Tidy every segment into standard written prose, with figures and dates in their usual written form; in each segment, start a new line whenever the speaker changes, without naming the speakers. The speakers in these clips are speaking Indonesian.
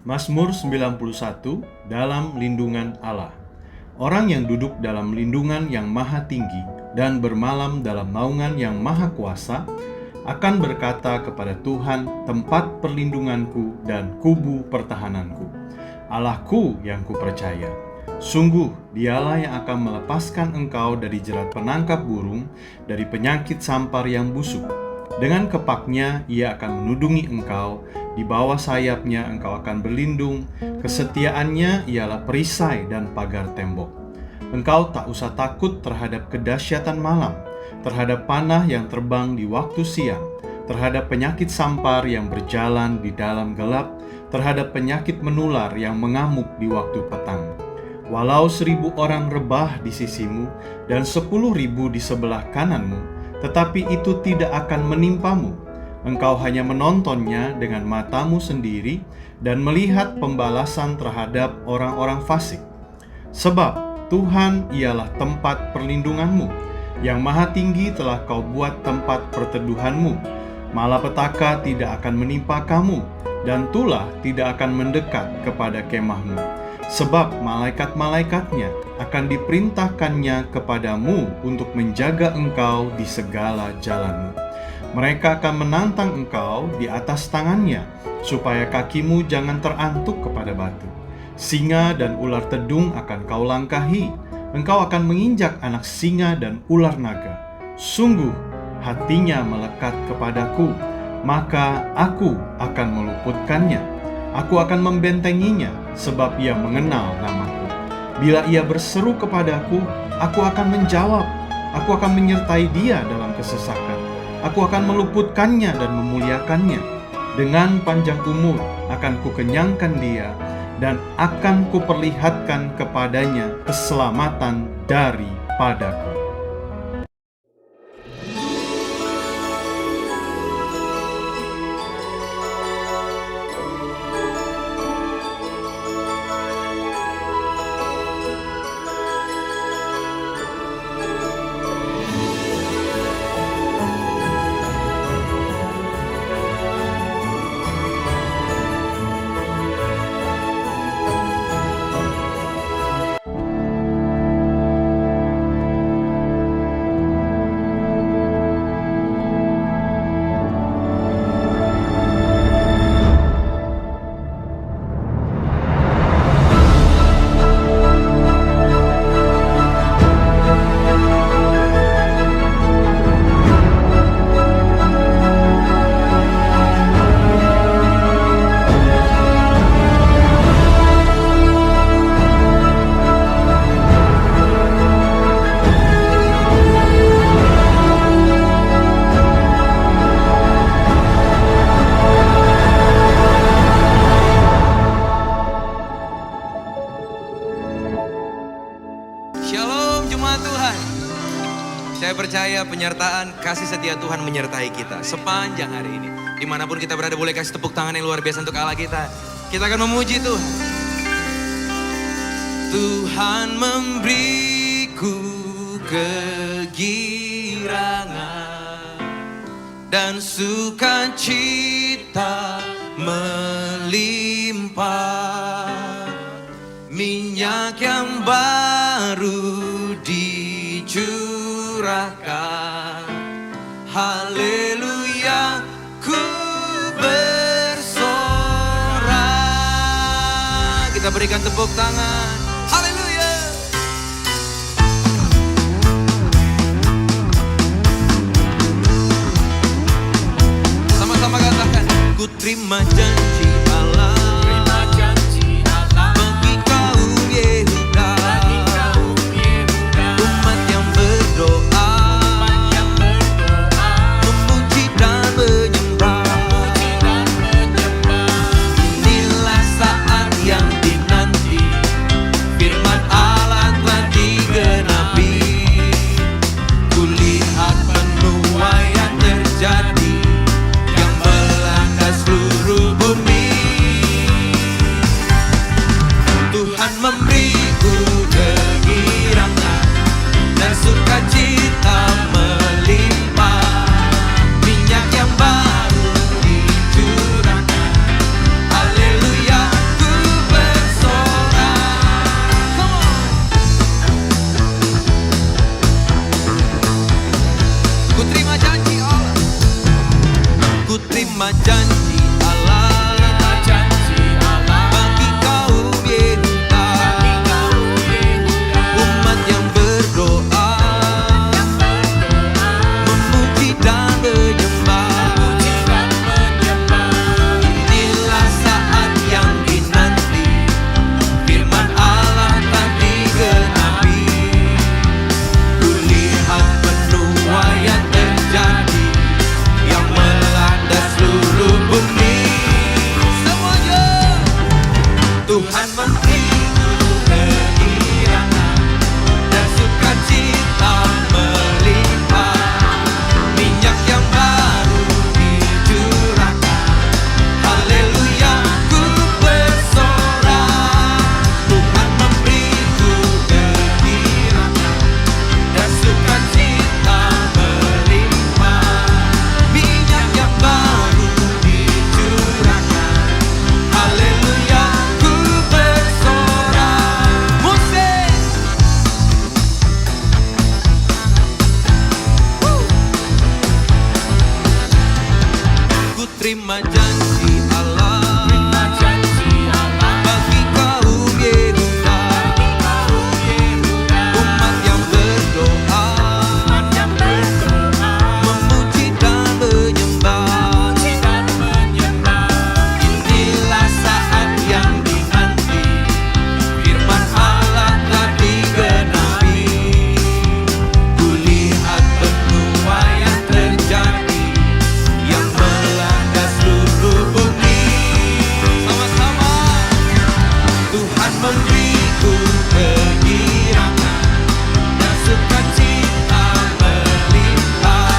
Mazmur 91, dalam lindungan Allah. Orang yang duduk dalam lindungan yang maha tinggi dan bermalam dalam naungan yang maha kuasa akan berkata kepada Tuhan, tempat perlindunganku dan kubu pertahananku, Allahku yang kupercaya. Sungguh dialah yang akan melepaskan engkau dari jerat penangkap burung, dari penyakit sampar yang busuk. Dengan kepaknya ia akan menudungi engkau, di bawah sayapnya engkau akan berlindung, kesetiaannya ialah perisai dan pagar tembok. Engkau tak usah takut terhadap kedahsyatan malam, terhadap panah yang terbang di waktu siang, terhadap penyakit sampar yang berjalan di dalam gelap, terhadap penyakit menular yang mengamuk di waktu petang. Walau 1.000 orang rebah di sisimu dan 10.000 di sebelah kananmu, tetapi itu tidak akan menimpamu. Engkau hanya menontonnya dengan matamu sendiri dan melihat pembalasan terhadap orang-orang fasik. Sebab Tuhan ialah tempat perlindunganmu, yang maha tinggi telah kau buat tempat perteduhanmu. Malapetaka tidak akan menimpa kamu, dan tulah tidak akan mendekat kepada kemahmu. Sebab malaikat-malaikatnya akan diperintahkannya kepadamu untuk menjaga engkau di segala jalanmu. Mereka akan menantang engkau di atas tangannya, supaya kakimu jangan terantuk kepada batu. Singa dan ular tedung akan kau langkahi, engkau akan menginjak anak singa dan ular naga. Sungguh hatinya melekat kepadaku, maka aku akan meluputkannya. Aku akan membentenginya, sebab ia mengenal namaku. Bila ia berseru kepadaku, aku akan menjawab. Aku akan menyertai dia dalam kesesakan. Aku akan meluputkannya dan memuliakannya. Dengan panjang umur akan kukenyangkan dia, dan akan kuperlihatkan kepadanya keselamatan daripadaku.
Shalom jemaat Tuhan. Saya percaya penyertaan kasih setia Tuhan menyertai kita sepanjang hari ini. Dimanapun kita berada, boleh kasih tepuk tangan yang luar biasa untuk Allah kita. Kita akan memuji Tuhan. Tuhan memberiku kegirangan dan sukacita melimpah. Minyak yang baru dicurahkan, haleluya, ku bersorak. Kita berikan tepuk tangan, haleluya. Sama-sama katakan, ku terima janji Allah.
Yang melanda seluruh bumi.
terima janji Allah bagi kaum Yehuda, umat yang berdoa, memuji dan menyembah. Inilah saat yang dinanti, firman Allah telah digenapi. Kulihat penuaian terjadi yang melanda seluruh bumi. Semuanya, Tuhan memberiku kegirangan dan sukacita melimpah. Minyak yang baru dicurahkan, haleluya ku bersorak. Tuhan memberiku kegirangan dan sukacita melimpah. Minyak yang baru dicurahkan, haleluya ku bersorak. Musik. Ku terima janji Allah bagi kaum Yehuda, umat yang berdoa, memuji dan menyembah. Inilah saat yang dinanti, firman Allah telah digenapi. Kulihat penuaian terjadi yang melanda seluruh bumi. Sama-sama, Tuhan memberiku kegirangan dan sukacita melimpah.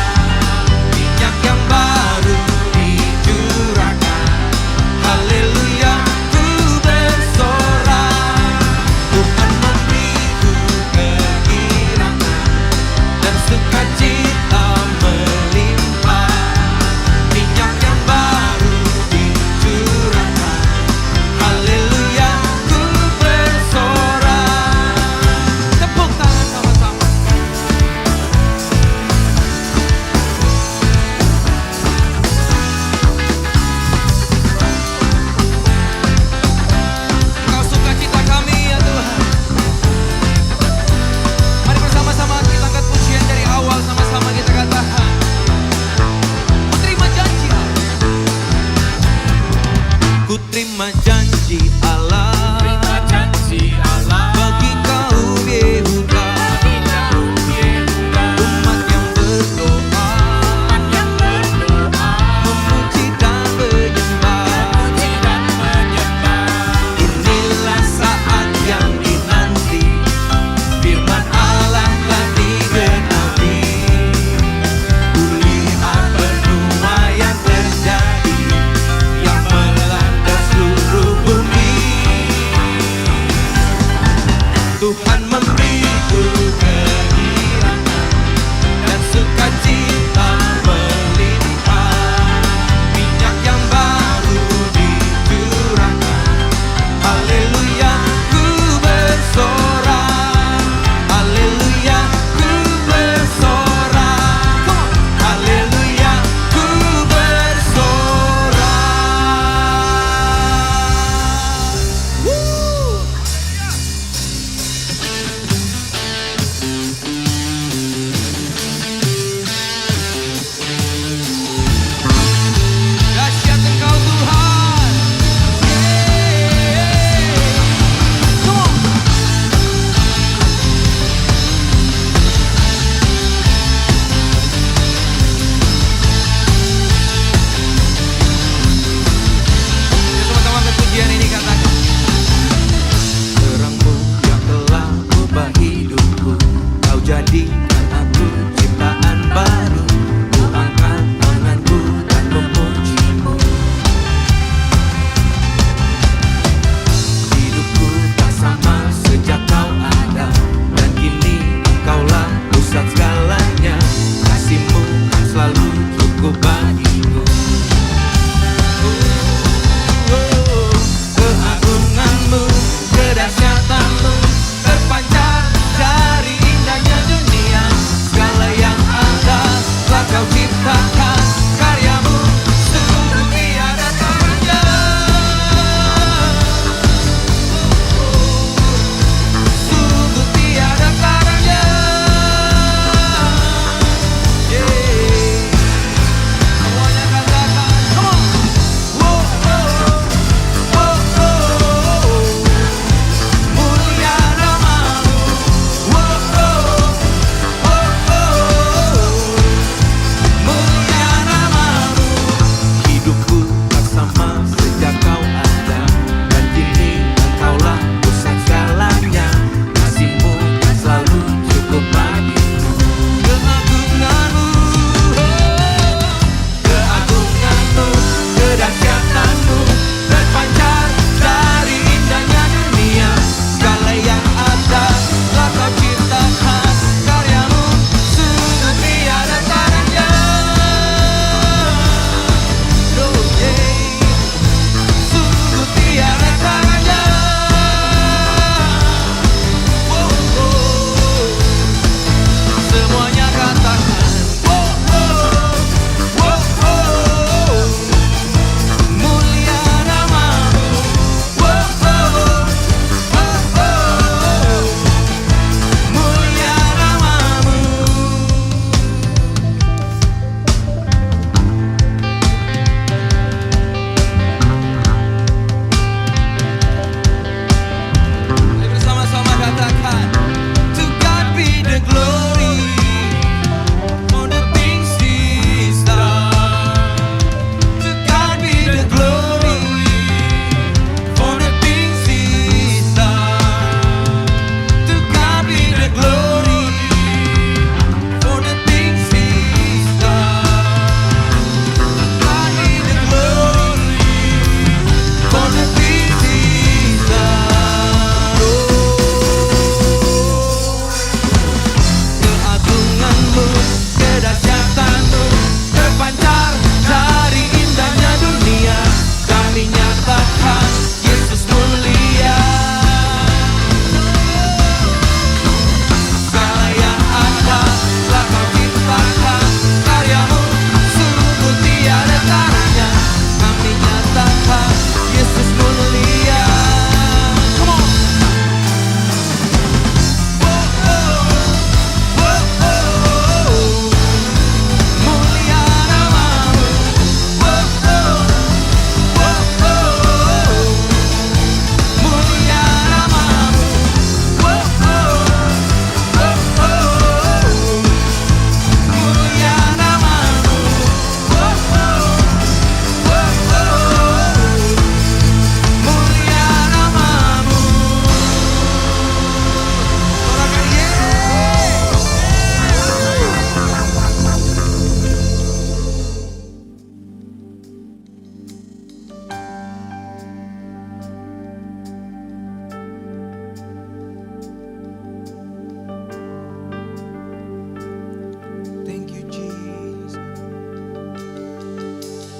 Minyak yang baru dicurahkan, haleluya ku bersorak. Tuhan memberiku kegirangan dan sukacita melimpah. Minyak yang baru dicurahkan, haleluya ku bersorak. Tepuk tangan sama-sama. Engkau sukacita kami ya Tuhan. Mari bersama-sama kita angkat pujian dari awal, sama-sama kita katakan, ku terima janji Allah. Ku terima janji Allah bagi kaum Yehuda, umat yang berdoa, memuji dan menyembah. Inilah saat yang dinanti, firman Allah telah digenapi. Kulihat penuaian terjadi yang melanda seluruh bumi.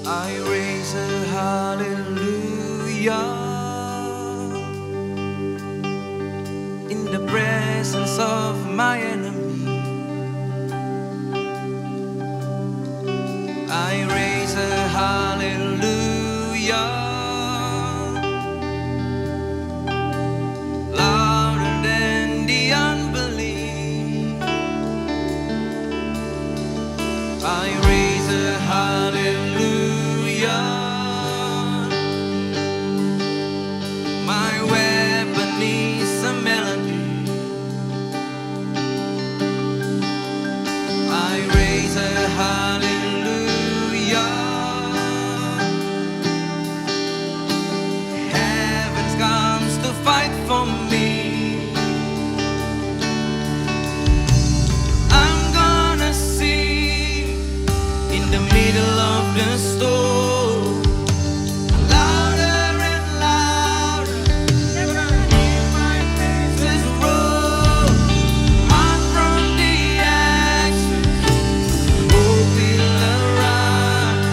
I raise a hallelujah in the presence of my enemy. I raise a hallelujah louder than the unbelief. I raise a hallelujah. My weapon is a melody. I raise a hallelujah. Heaven comes to fight for me. I'm gonna sing in the middle of the storm, louder and louder. Never hear my praises roar. On from the ashes, hope will arise.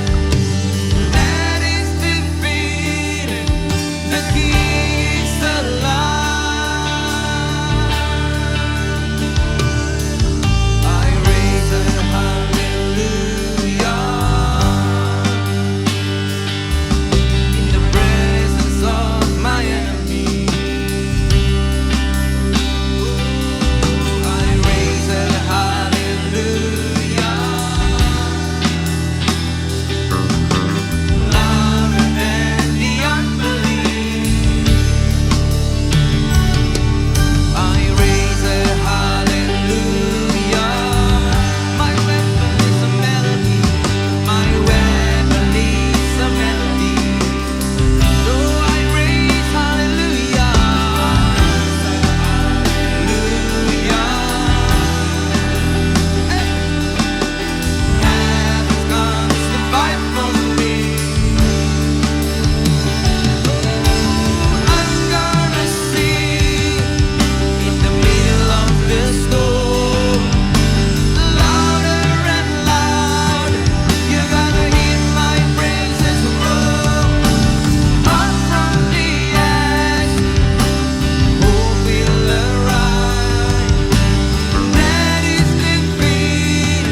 That is defeated, the King's alive. I raise a hallelujah in the presence of my enemy. I raise a hallelujah louder than the unbelief. I raise a hallelujah. My weapon is a melody. My weapon is a melody. Oh, I raise hallelujah. Hallelujah. Heaven comes to fight for me. I'm gonna sing in the middle of the storm, louder and louder. You're gonna hear my praises roar. Up from the ashes, hope will arise. That is defeated,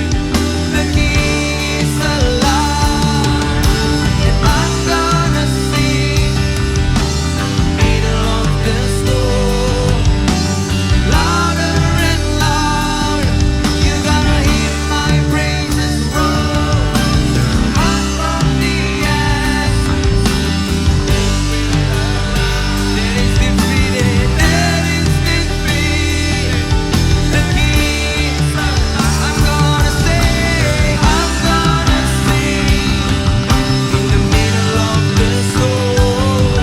the King is alive. And I'm gonna sing middle of the storm, louder and louder. You're gonna hear my praises roar. Up from the ashes, that is defeated, that is defeated, the King is alive. I'm gonna sing in the middle of the storm,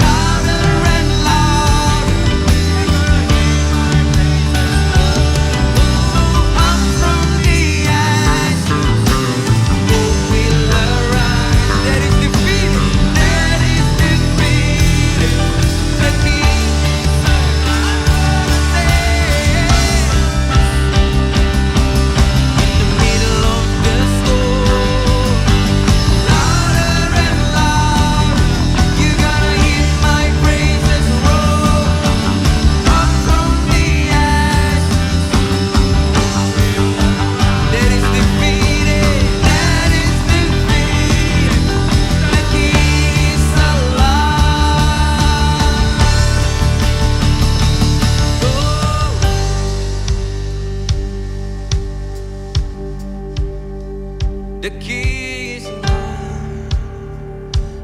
louder and louder. Up from the ashes, hope will arise. That is defeated, that is defeated, the King is alive. In the middle of the storm, louder and louder. You're gonna hear my praises roar. Up from the ashes, that is defeated, that is defeated, the King is alive. The King is alive.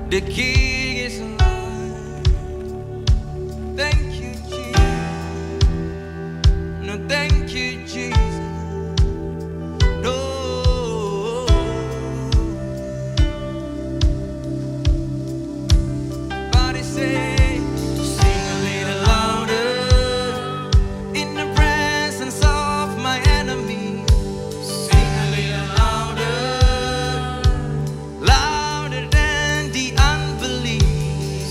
The King is alive. Thank you, Jesus. No, thank you, Jesus. No. Body say, sing a little louder in the presence of my enemy. Sing a little louder, louder than the unbelief.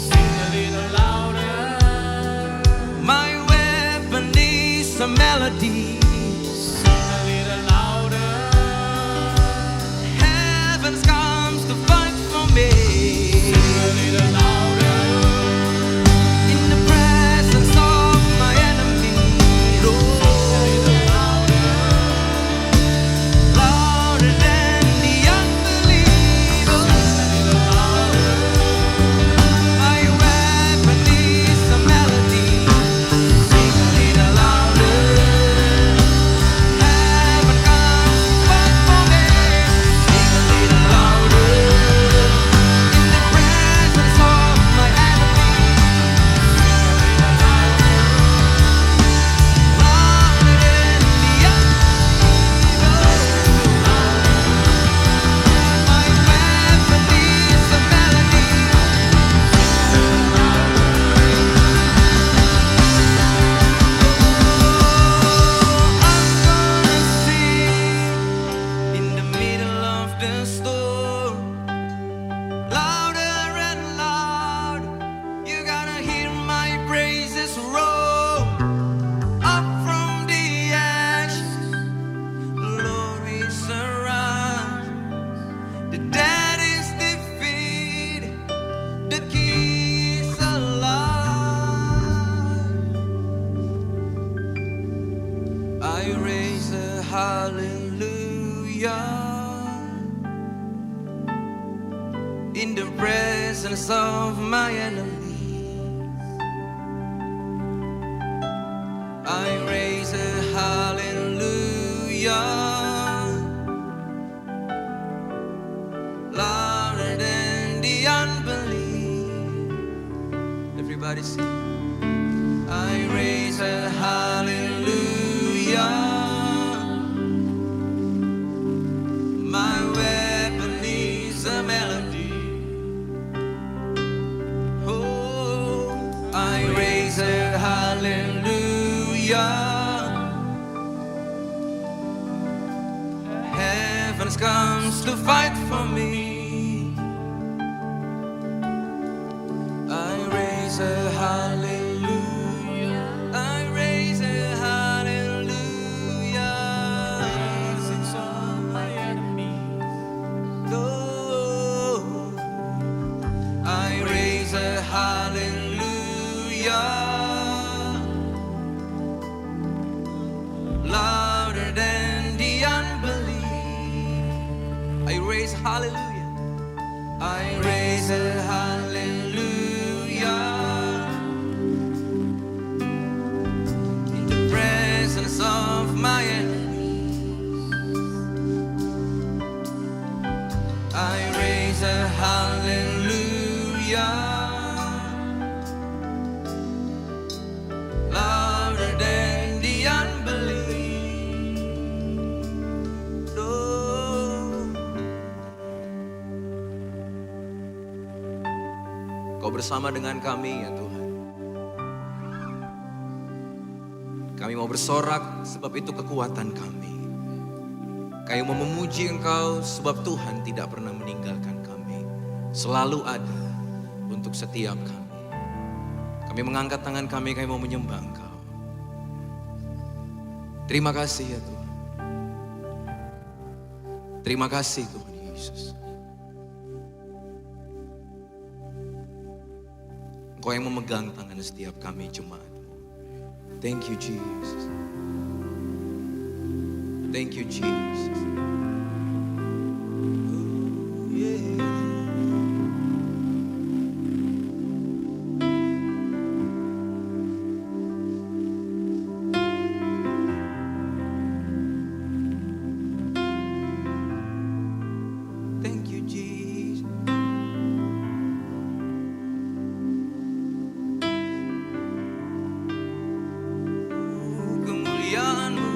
in the presence of my enemy. I raise a hallelujah louder than the unbelief. Everybody sing. I raise a hallelujah. My weapon is a melody. Oh, I raise a hallelujah. Heaven comes to fight for me. I raise a hallelujah. I raise a hallelujah. Presence of my enemies. Oh, I raise a hallelujah louder than the unbelief. I raise hallelujah. I raise a hallelujah in the presence of my enemies. I raise a hallelujah louder than the unbelief. Oh. Kau bersama dengan kami ya Tuhan. Kami mau bersorak sebab itu kekuatan kami. Kami mau memuji Engkau sebab Tuhan tidak pernah meninggalkan kami. Selalu ada untuk setiap kami. Kami mengangkat tangan kami mau menyembah Engkau. Terima kasih ya Tuhan. Terima kasih Tuhan Yesus. Engkau yang memegang tangan setiap kami jemaat. Thank you Jesus. Thank you Jesus. Oh, yeah. Thank you Jesus. Kemuliaan-Mu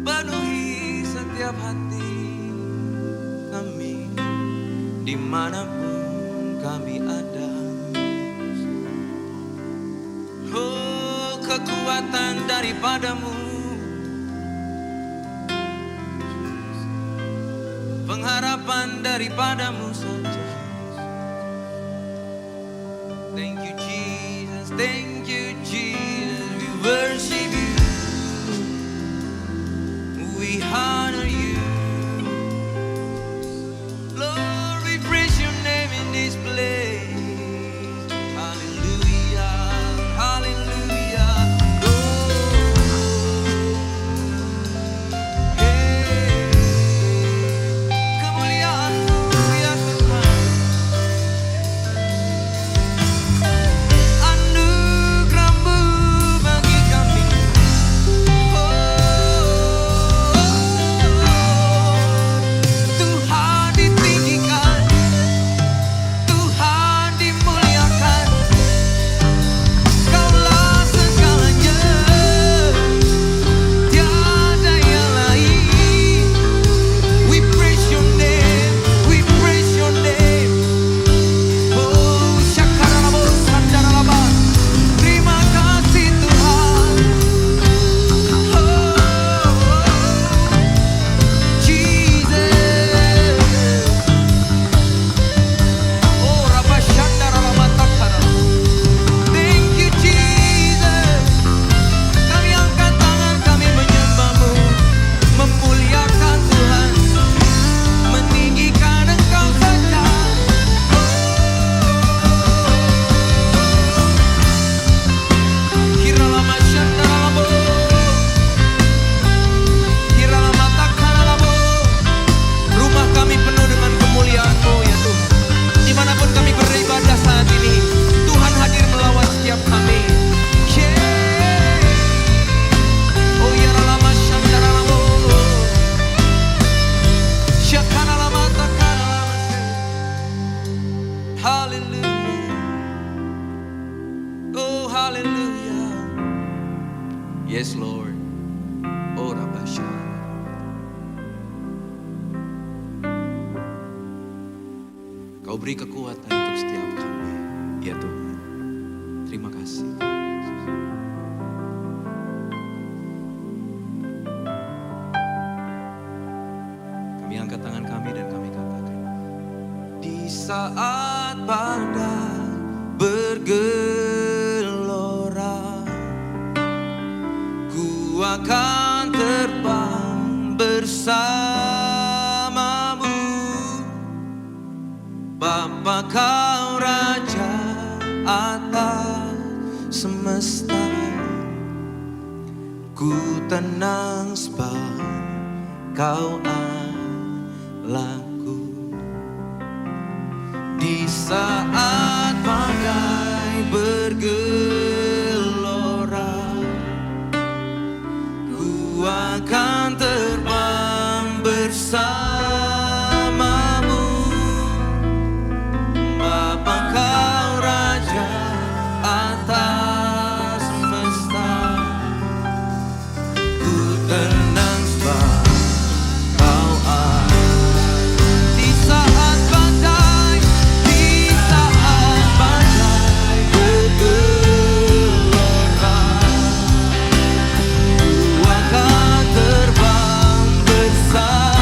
penuhi setiap hati kami, dimanapun kami ada. Oh, kekuatan daripada-Mu, pengharapan daripada-Mu saja. Thank you Jesus, thank you Jesus, we worship you. We honor you. Lord, we praise your name in this place. Hallelujah, hallelujah. Oh, hey. Kemuliaan-Mu ya Tuhan. Anugerah Kau beri kekuatan untuk setiap kami. Ya Tuhan, terima kasih. Kami angkat tangan kami dan kami katakan, di saat badai bergelora, ku akan terbang bersamamu. Bapa, kau Raja atas semesta, ku tenang sebab kau Allahku. Di saat badai bergelora, ku akan terbang bersamamu. Bapa, kau Raja atas semesta, ku tenang sebab kau di saat badai bergelora, ku akan terbang bersamamu.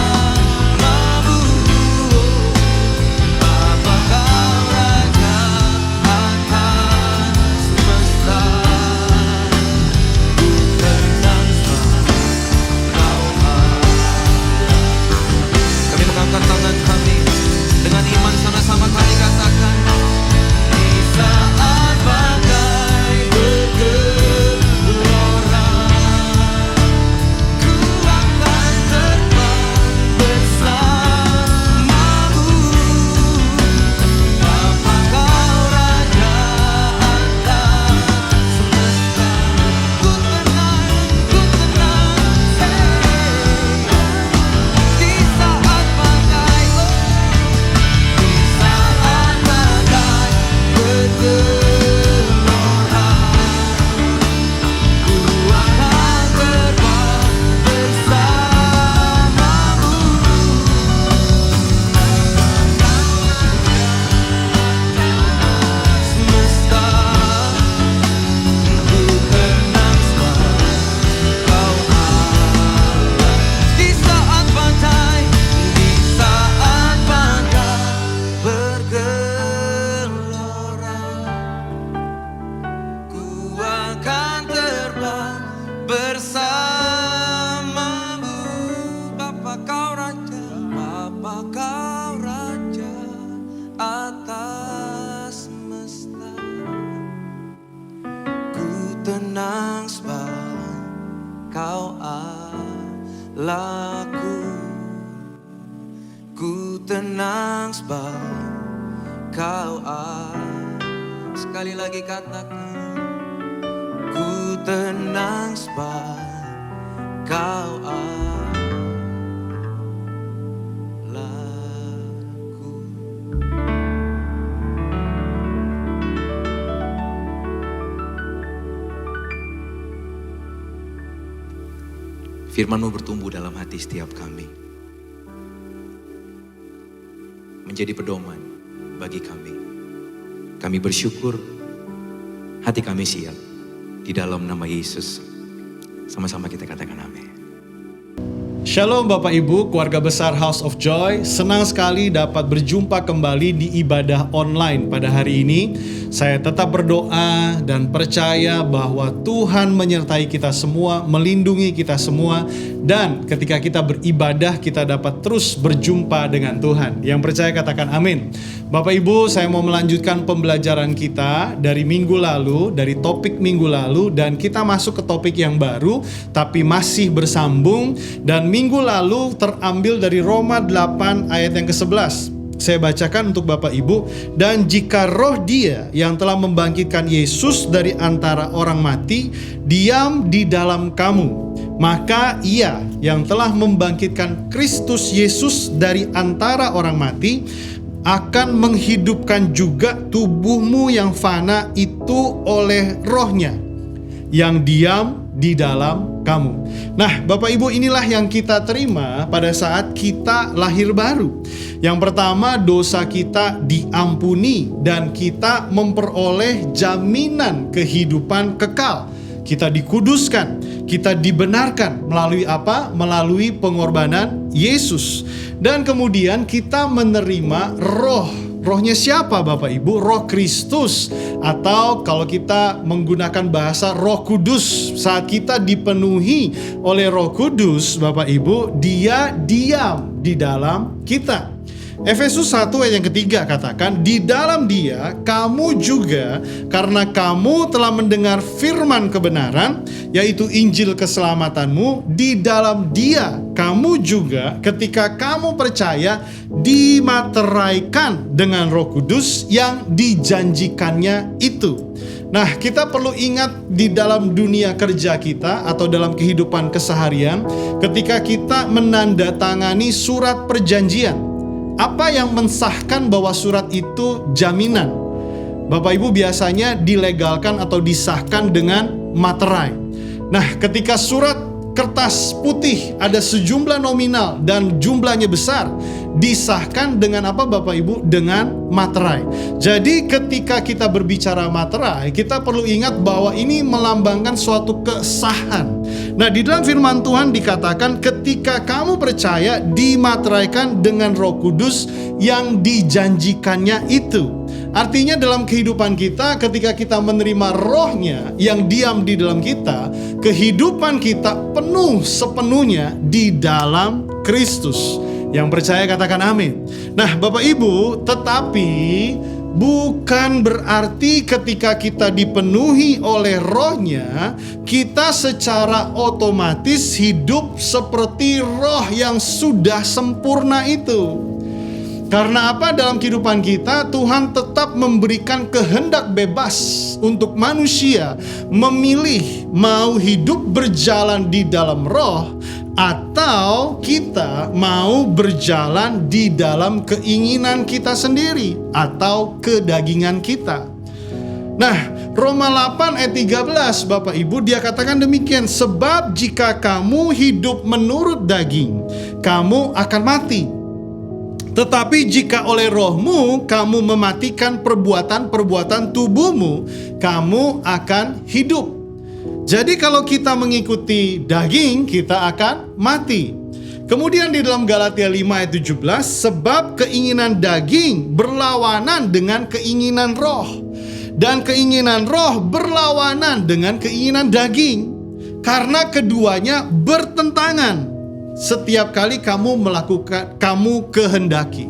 Bapa, kau Raja atas semesta, ku tenang sebab kau Kami mengangkat tangan kami dengan iman, sama-sama kami katakan, di saat badai bergelora, ku akan terbang bersamamu. Bapa, kau Raja atas semesta, ku tenang, di saat badai, di saat badai bergelora, ku akan terbang bersamamu. Semesta, ku tenang sebab kau Allah. Di saat badai bergelora, ku akan terbang bersamamu. Bapa, kau Raja, Bapa, kau Raja atas semesta, ku tenang sebab kau Allahku. Ku tenang sebab kau Sekali lagi katakan, ku tenang sebab kau Allahku. Firman-Mu bertumbuh dalam hati setiap kami, menjadi pedoman bagi kami. Kami bersyukur, hati kami siap. Di dalam nama Yesus, sama-sama kita katakan amin.
Shalom Bapak Ibu, keluarga besar House of Joy. Senang sekali dapat berjumpa kembali di ibadah online pada hari ini. Saya tetap berdoa dan percaya bahwa Tuhan menyertai kita semua, melindungi kita semua. Dan ketika kita beribadah, kita dapat terus berjumpa dengan Tuhan. Yang percaya katakan amin. Bapak Ibu, saya mau melanjutkan pembelajaran kita dari minggu lalu, dari topik minggu lalu. Dan kita masuk ke topik yang baru, tapi masih bersambung. Dan minggu lalu terambil dari Roma 8 ayat yang ke-11. Saya bacakan untuk Bapak Ibu. Dan jika roh Dia yang telah membangkitkan Yesus dari antara orang mati diam di dalam kamu, maka Ia yang telah membangkitkan Kristus Yesus dari antara orang mati akan menghidupkan juga tubuhmu yang fana itu oleh rohnya yang diam di dalam kamu. Nah, Bapak Ibu, inilah yang kita terima pada saat kita lahir baru. Yang pertama, dosa kita diampuni dan kita memperoleh jaminan kehidupan kekal. Kita dikuduskan, kita dibenarkan melalui apa? Melalui pengorbanan Yesus. Dan kemudian kita menerima roh. Rohnya siapa Bapak Ibu? Roh Kristus, atau kalau kita menggunakan bahasa Roh Kudus. Saat kita dipenuhi oleh Roh Kudus Bapak Ibu, Dia diam di dalam kita. Efesus 1 ayat yang ketiga katakan, di dalam Dia kamu juga, karena kamu telah mendengar firman kebenaran, yaitu Injil keselamatanmu, di dalam Dia kamu juga ketika kamu percaya dimateraikan dengan Roh Kudus yang dijanjikannya itu. Nah, kita perlu ingat di dalam dunia kerja kita atau dalam kehidupan keseharian, ketika kita menandatangani surat perjanjian, apa yang mensahkan bahwa surat itu jaminan? Bapak Ibu, biasanya dilegalkan atau disahkan dengan materai. Nah, ketika surat kertas putih ada sejumlah nominal dan jumlahnya besar, disahkan dengan apa Bapak Ibu? Dengan materai. Jadi ketika kita berbicara materai, kita perlu ingat bahwa ini melambangkan suatu kesahan. Nah, di dalam firman Tuhan dikatakan ketika kamu percaya dimateraikan dengan Roh Kudus yang dijanjikannya itu. Artinya dalam kehidupan kita, ketika kita menerima rohnya yang diam di dalam kita, kehidupan kita penuh sepenuhnya di dalam Kristus. Yang percaya katakan amin. Nah, Bapak Ibu, tetapi bukan berarti ketika kita dipenuhi oleh rohnya, kita secara otomatis hidup seperti roh yang sudah sempurna itu. Karena apa? Dalam kehidupan kita, Tuhan tetap memberikan kehendak bebas untuk manusia memilih mau hidup berjalan di dalam roh, atau kita mau berjalan di dalam keinginan kita sendiri atau kedagingan kita. Nah, Roma 8 ayat 13 Bapak Ibu, dia katakan demikian, sebab jika kamu hidup menurut daging, kamu akan mati. Tetapi jika oleh rohmu kamu mematikan perbuatan-perbuatan tubuhmu, kamu akan hidup. Jadi kalau kita mengikuti daging, kita akan mati. Kemudian di dalam Galatia 5 ayat 17, sebab keinginan daging berlawanan dengan keinginan roh, dan keinginan roh berlawanan dengan keinginan daging, karena keduanya bertentangan. Setiap kali kamu melakukan, kamu kehendaki.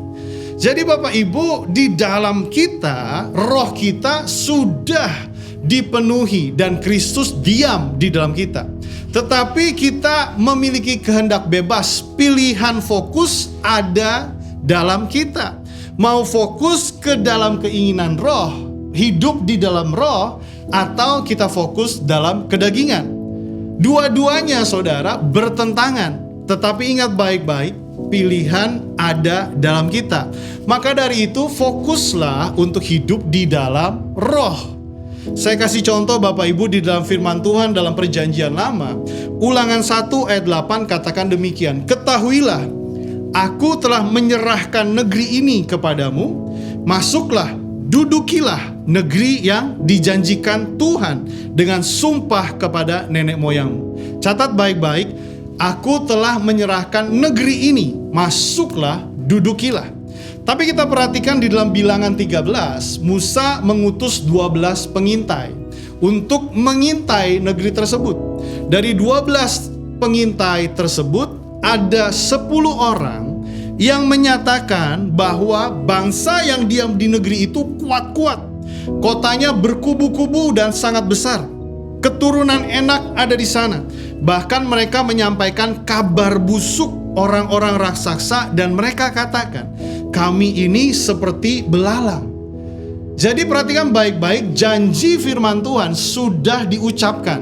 Jadi Bapak Ibu, di dalam kita, roh kita sudah dipenuhi dan Kristus diam di dalam kita. Tetapi kita memiliki kehendak bebas, pilihan fokus ada dalam kita. Mau fokus ke dalam keinginan roh, hidup di dalam roh, atau kita fokus dalam kedagingan. Dua-duanya saudara bertentangan. Tetapi ingat baik-baik, pilihan ada dalam kita. Maka dari itu fokuslah untuk hidup di dalam roh. Saya kasih contoh Bapak Ibu di dalam firman Tuhan dalam perjanjian lama. Ulangan 1 ayat 8 katakan demikian, ketahuilah, aku telah menyerahkan negeri ini kepadamu, masuklah, dudukilah negeri yang dijanjikan Tuhan dengan sumpah kepada nenek moyangmu. Catat baik-baik, aku telah menyerahkan negeri ini, masuklah, dudukilah. Tapi kita perhatikan di dalam Bilangan 13, Musa mengutus 12 pengintai untuk mengintai negeri tersebut. Dari 12 pengintai tersebut, ada 10 orang yang menyatakan bahwa bangsa yang diam di negeri itu kuat-kuat. Kotanya berkubu-kubu dan sangat besar. Keturunan enak ada di sana. Bahkan mereka menyampaikan kabar busuk orang-orang raksasa dan mereka katakan, kami ini seperti belalang. Jadi perhatikan baik-baik, janji firman Tuhan sudah diucapkan.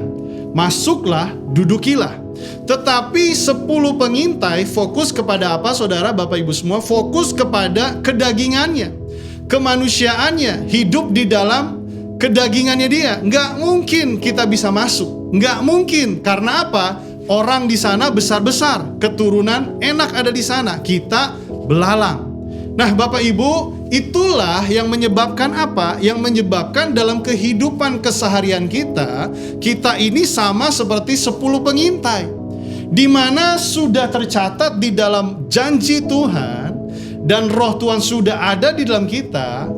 Masuklah, dudukilah. Tetapi 10 pengintai fokus kepada apa saudara, Bapak Ibu semua? Fokus kepada kedagingannya, kemanusiaannya, hidup di dalam kedagingannya dia. Nggak mungkin kita bisa masuk.
Nggak mungkin. Karena apa? Orang di sana besar-besar, keturunan enak ada di sana, kita belalang. Nah, Bapak Ibu, itulah yang menyebabkan apa? Yang menyebabkan dalam kehidupan keseharian kita ini sama seperti 10 pengintai, di mana sudah tercatat di dalam janji Tuhan dan roh Tuhan sudah ada di dalam kita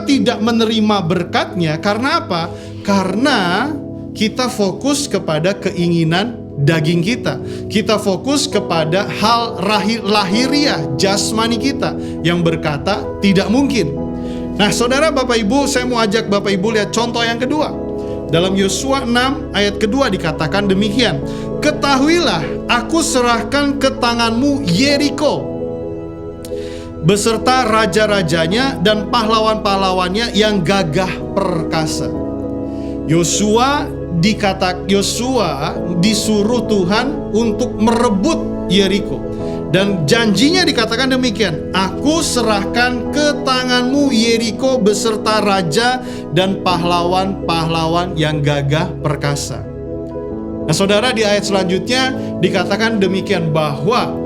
tidak menerima berkatnya. Karena apa? Karena kita fokus kepada keinginan daging kita. Kita fokus kepada hal lahiriah, jasmani kita yang berkata tidak mungkin. Nah, saudara, Bapak Ibu, saya mau ajak Bapak Ibu lihat contoh yang kedua. Dalam Yosua 6 ayat kedua dikatakan demikian, "Ketahuilah, aku serahkan ke tanganmu Yeriko beserta raja-rajanya dan pahlawan-pahlawannya yang gagah perkasa." Yosua disuruh Tuhan untuk merebut Yeriko, dan janjinya dikatakan demikian, "Aku serahkan ke tanganmu Yeriko beserta raja dan pahlawan-pahlawan yang gagah perkasa." Nah, saudara, di ayat selanjutnya dikatakan demikian bahwa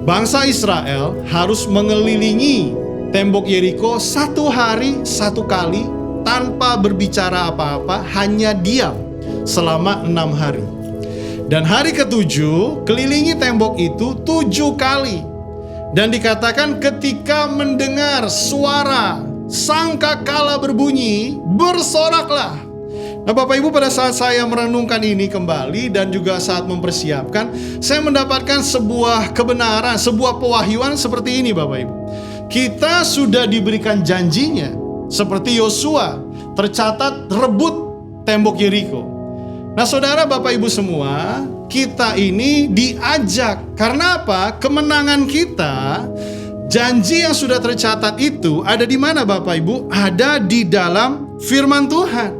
bangsa Israel harus mengelilingi tembok Yeriko 1 hari 1 kali tanpa berbicara apa-apa, hanya diam selama 6 hari. Dan hari ke-7 kelilingi tembok itu 7 kali. Dan dikatakan ketika mendengar suara sangkakala berbunyi, bersoraklah. Nah, Bapak Ibu, pada saat saya merenungkan ini kembali dan juga saat mempersiapkan, saya mendapatkan sebuah kebenaran, sebuah pewahyuan seperti ini, Bapak Ibu. Kita sudah diberikan janjinya, seperti Yosua, tercatat rebut tembok Yeriko. Nah, saudara, Bapak Ibu semua, kita ini diajak. Karena apa? Kemenangan kita, janji yang sudah tercatat itu ada di mana, Bapak Ibu? Ada di dalam firman Tuhan.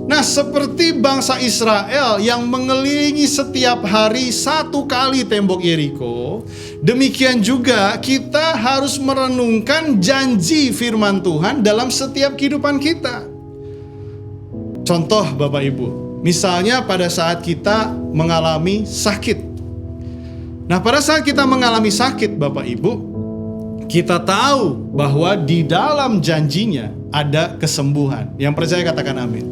Nah, seperti bangsa Israel yang mengelilingi setiap hari 1 kali tembok Yeriko, demikian juga kita harus merenungkan janji firman Tuhan dalam setiap kehidupan kita. Contoh, Bapak Ibu, misalnya pada saat kita mengalami sakit. Nah, pada saat kita mengalami sakit, Bapak Ibu, kita tahu bahwa di dalam janjinya ada kesembuhan. Yang percaya katakan amin.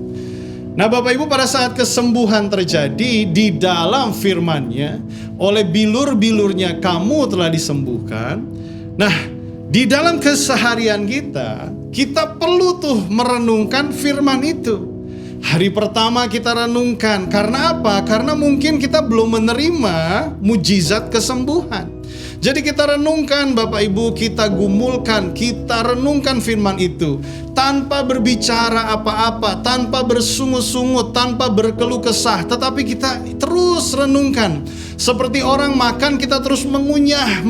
Nah, Bapak Ibu, pada saat kesembuhan terjadi di dalam firman-Nya, oleh bilur-bilurnya kamu telah disembuhkan. Nah, di dalam keseharian kita perlu tuh merenungkan firman itu. Hari pertama kita renungkan, karena apa? Karena mungkin kita belum menerima mujizat kesembuhan. Jadi kita renungkan, Bapak Ibu, kita gumulkan, kita renungkan firman itu tanpa berbicara apa-apa, tanpa bersungut-sungut, tanpa berkeluh kesah, tetapi kita terus renungkan. Seperti orang makan, kita terus mengunyah.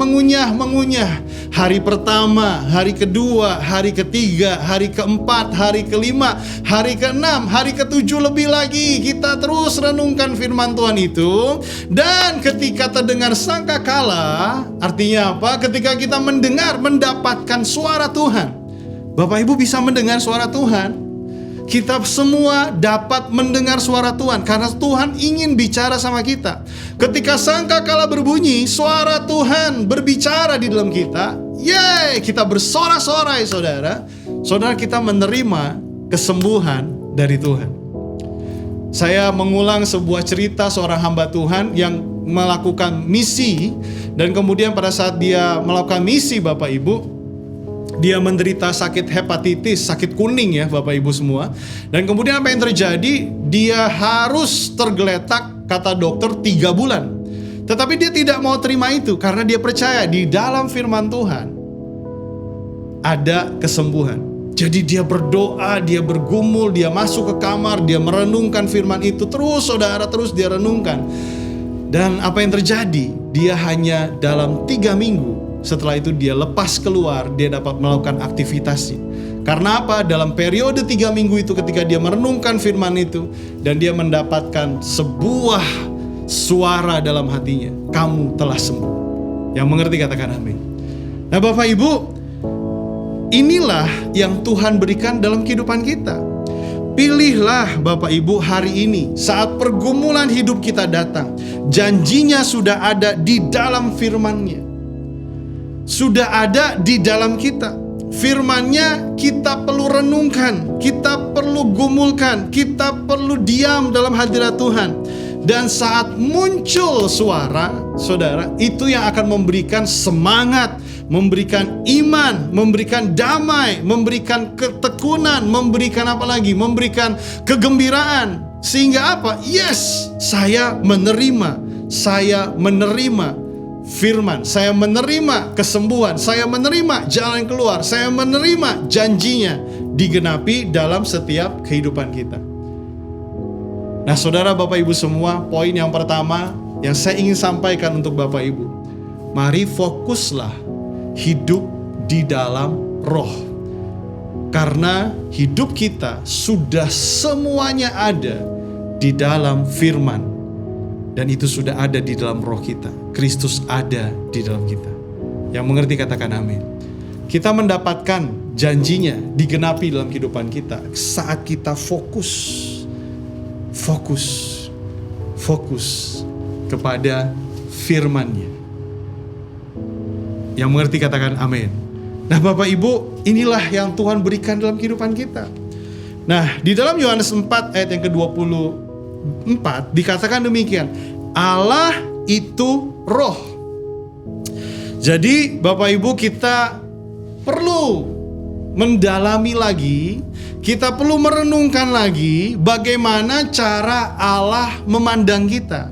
Hari pertama, hari kedua, hari ketiga, hari keempat, hari kelima, hari keenam, hari ketujuh lebih lagi. Kita terus renungkan firman Tuhan itu. Dan ketika terdengar sangkakala, artinya apa? Ketika kita mendapatkan suara Tuhan. Bapak Ibu bisa mendengar suara Tuhan. Kita semua dapat mendengar suara Tuhan karena Tuhan ingin bicara sama kita. Ketika sangkakala berbunyi, suara Tuhan berbicara di dalam kita. Yeay, kita bersorak-sorai, saudara. Saudara, kita menerima kesembuhan dari Tuhan. Saya mengulang sebuah cerita seorang hamba Tuhan yang melakukan misi. Dan kemudian pada saat dia melakukan misi, Bapak Ibu, dia menderita sakit hepatitis, sakit kuning ya Bapak Ibu semua. Dan kemudian apa yang terjadi? Dia harus tergeletak, kata dokter, 3 bulan. Tetapi dia tidak mau terima itu karena dia percaya di dalam firman Tuhan ada kesembuhan. Jadi dia berdoa, dia bergumul, dia masuk ke kamar, dia merenungkan firman itu. Terus saudara, terus dia renungkan. Dan apa yang terjadi? Dia hanya dalam 3 minggu setelah itu dia lepas keluar, dia dapat melakukan aktivitasnya. Karena apa? Dalam periode 3 minggu itu ketika dia merenungkan firman itu, dan dia mendapatkan sebuah suara dalam hatinya, kamu telah sembuh. Yang mengerti katakan amin. Nah Bapak Ibu, inilah yang Tuhan berikan dalam kehidupan kita. Pilihlah Bapak Ibu hari ini saat pergumulan hidup kita datang. Janjinya sudah ada di dalam firman-Nya. Sudah ada di dalam kita. Firman-Nya kita perlu renungkan, kita perlu gumulkan, kita perlu diam dalam hadirat Tuhan. Dan saat muncul suara, saudara, itu yang akan memberikan semangat, memberikan iman, memberikan damai, memberikan ketekunan, memberikan apa lagi? Memberikan kegembiraan. Sehingga apa? Yes, saya menerima firman, saya menerima kesembuhan, saya menerima jalan keluar, saya menerima janjinya digenapi dalam setiap kehidupan kita. Nah, saudara, Bapak Ibu semua, poin yang pertama yang saya ingin sampaikan untuk Bapak Ibu, mari fokuslah hidup di dalam roh. Karena hidup kita sudah semuanya ada di dalam firman. Dan itu sudah ada di dalam roh kita. Kristus ada di dalam kita. Yang mengerti katakan amin. Kita mendapatkan janjinya digenapi dalam kehidupan kita saat kita fokus kepada firman-Nya. Yang mengerti katakan amin. Nah, Bapak Ibu, inilah yang Tuhan berikan dalam kehidupan kita. Nah, di dalam Yohanes 4 ayat yang ke-24 dikatakan demikian, Allah itu roh. Jadi Bapak Ibu, kita perlu mendalami lagi, kita perlu merenungkan lagi bagaimana cara Allah memandang kita.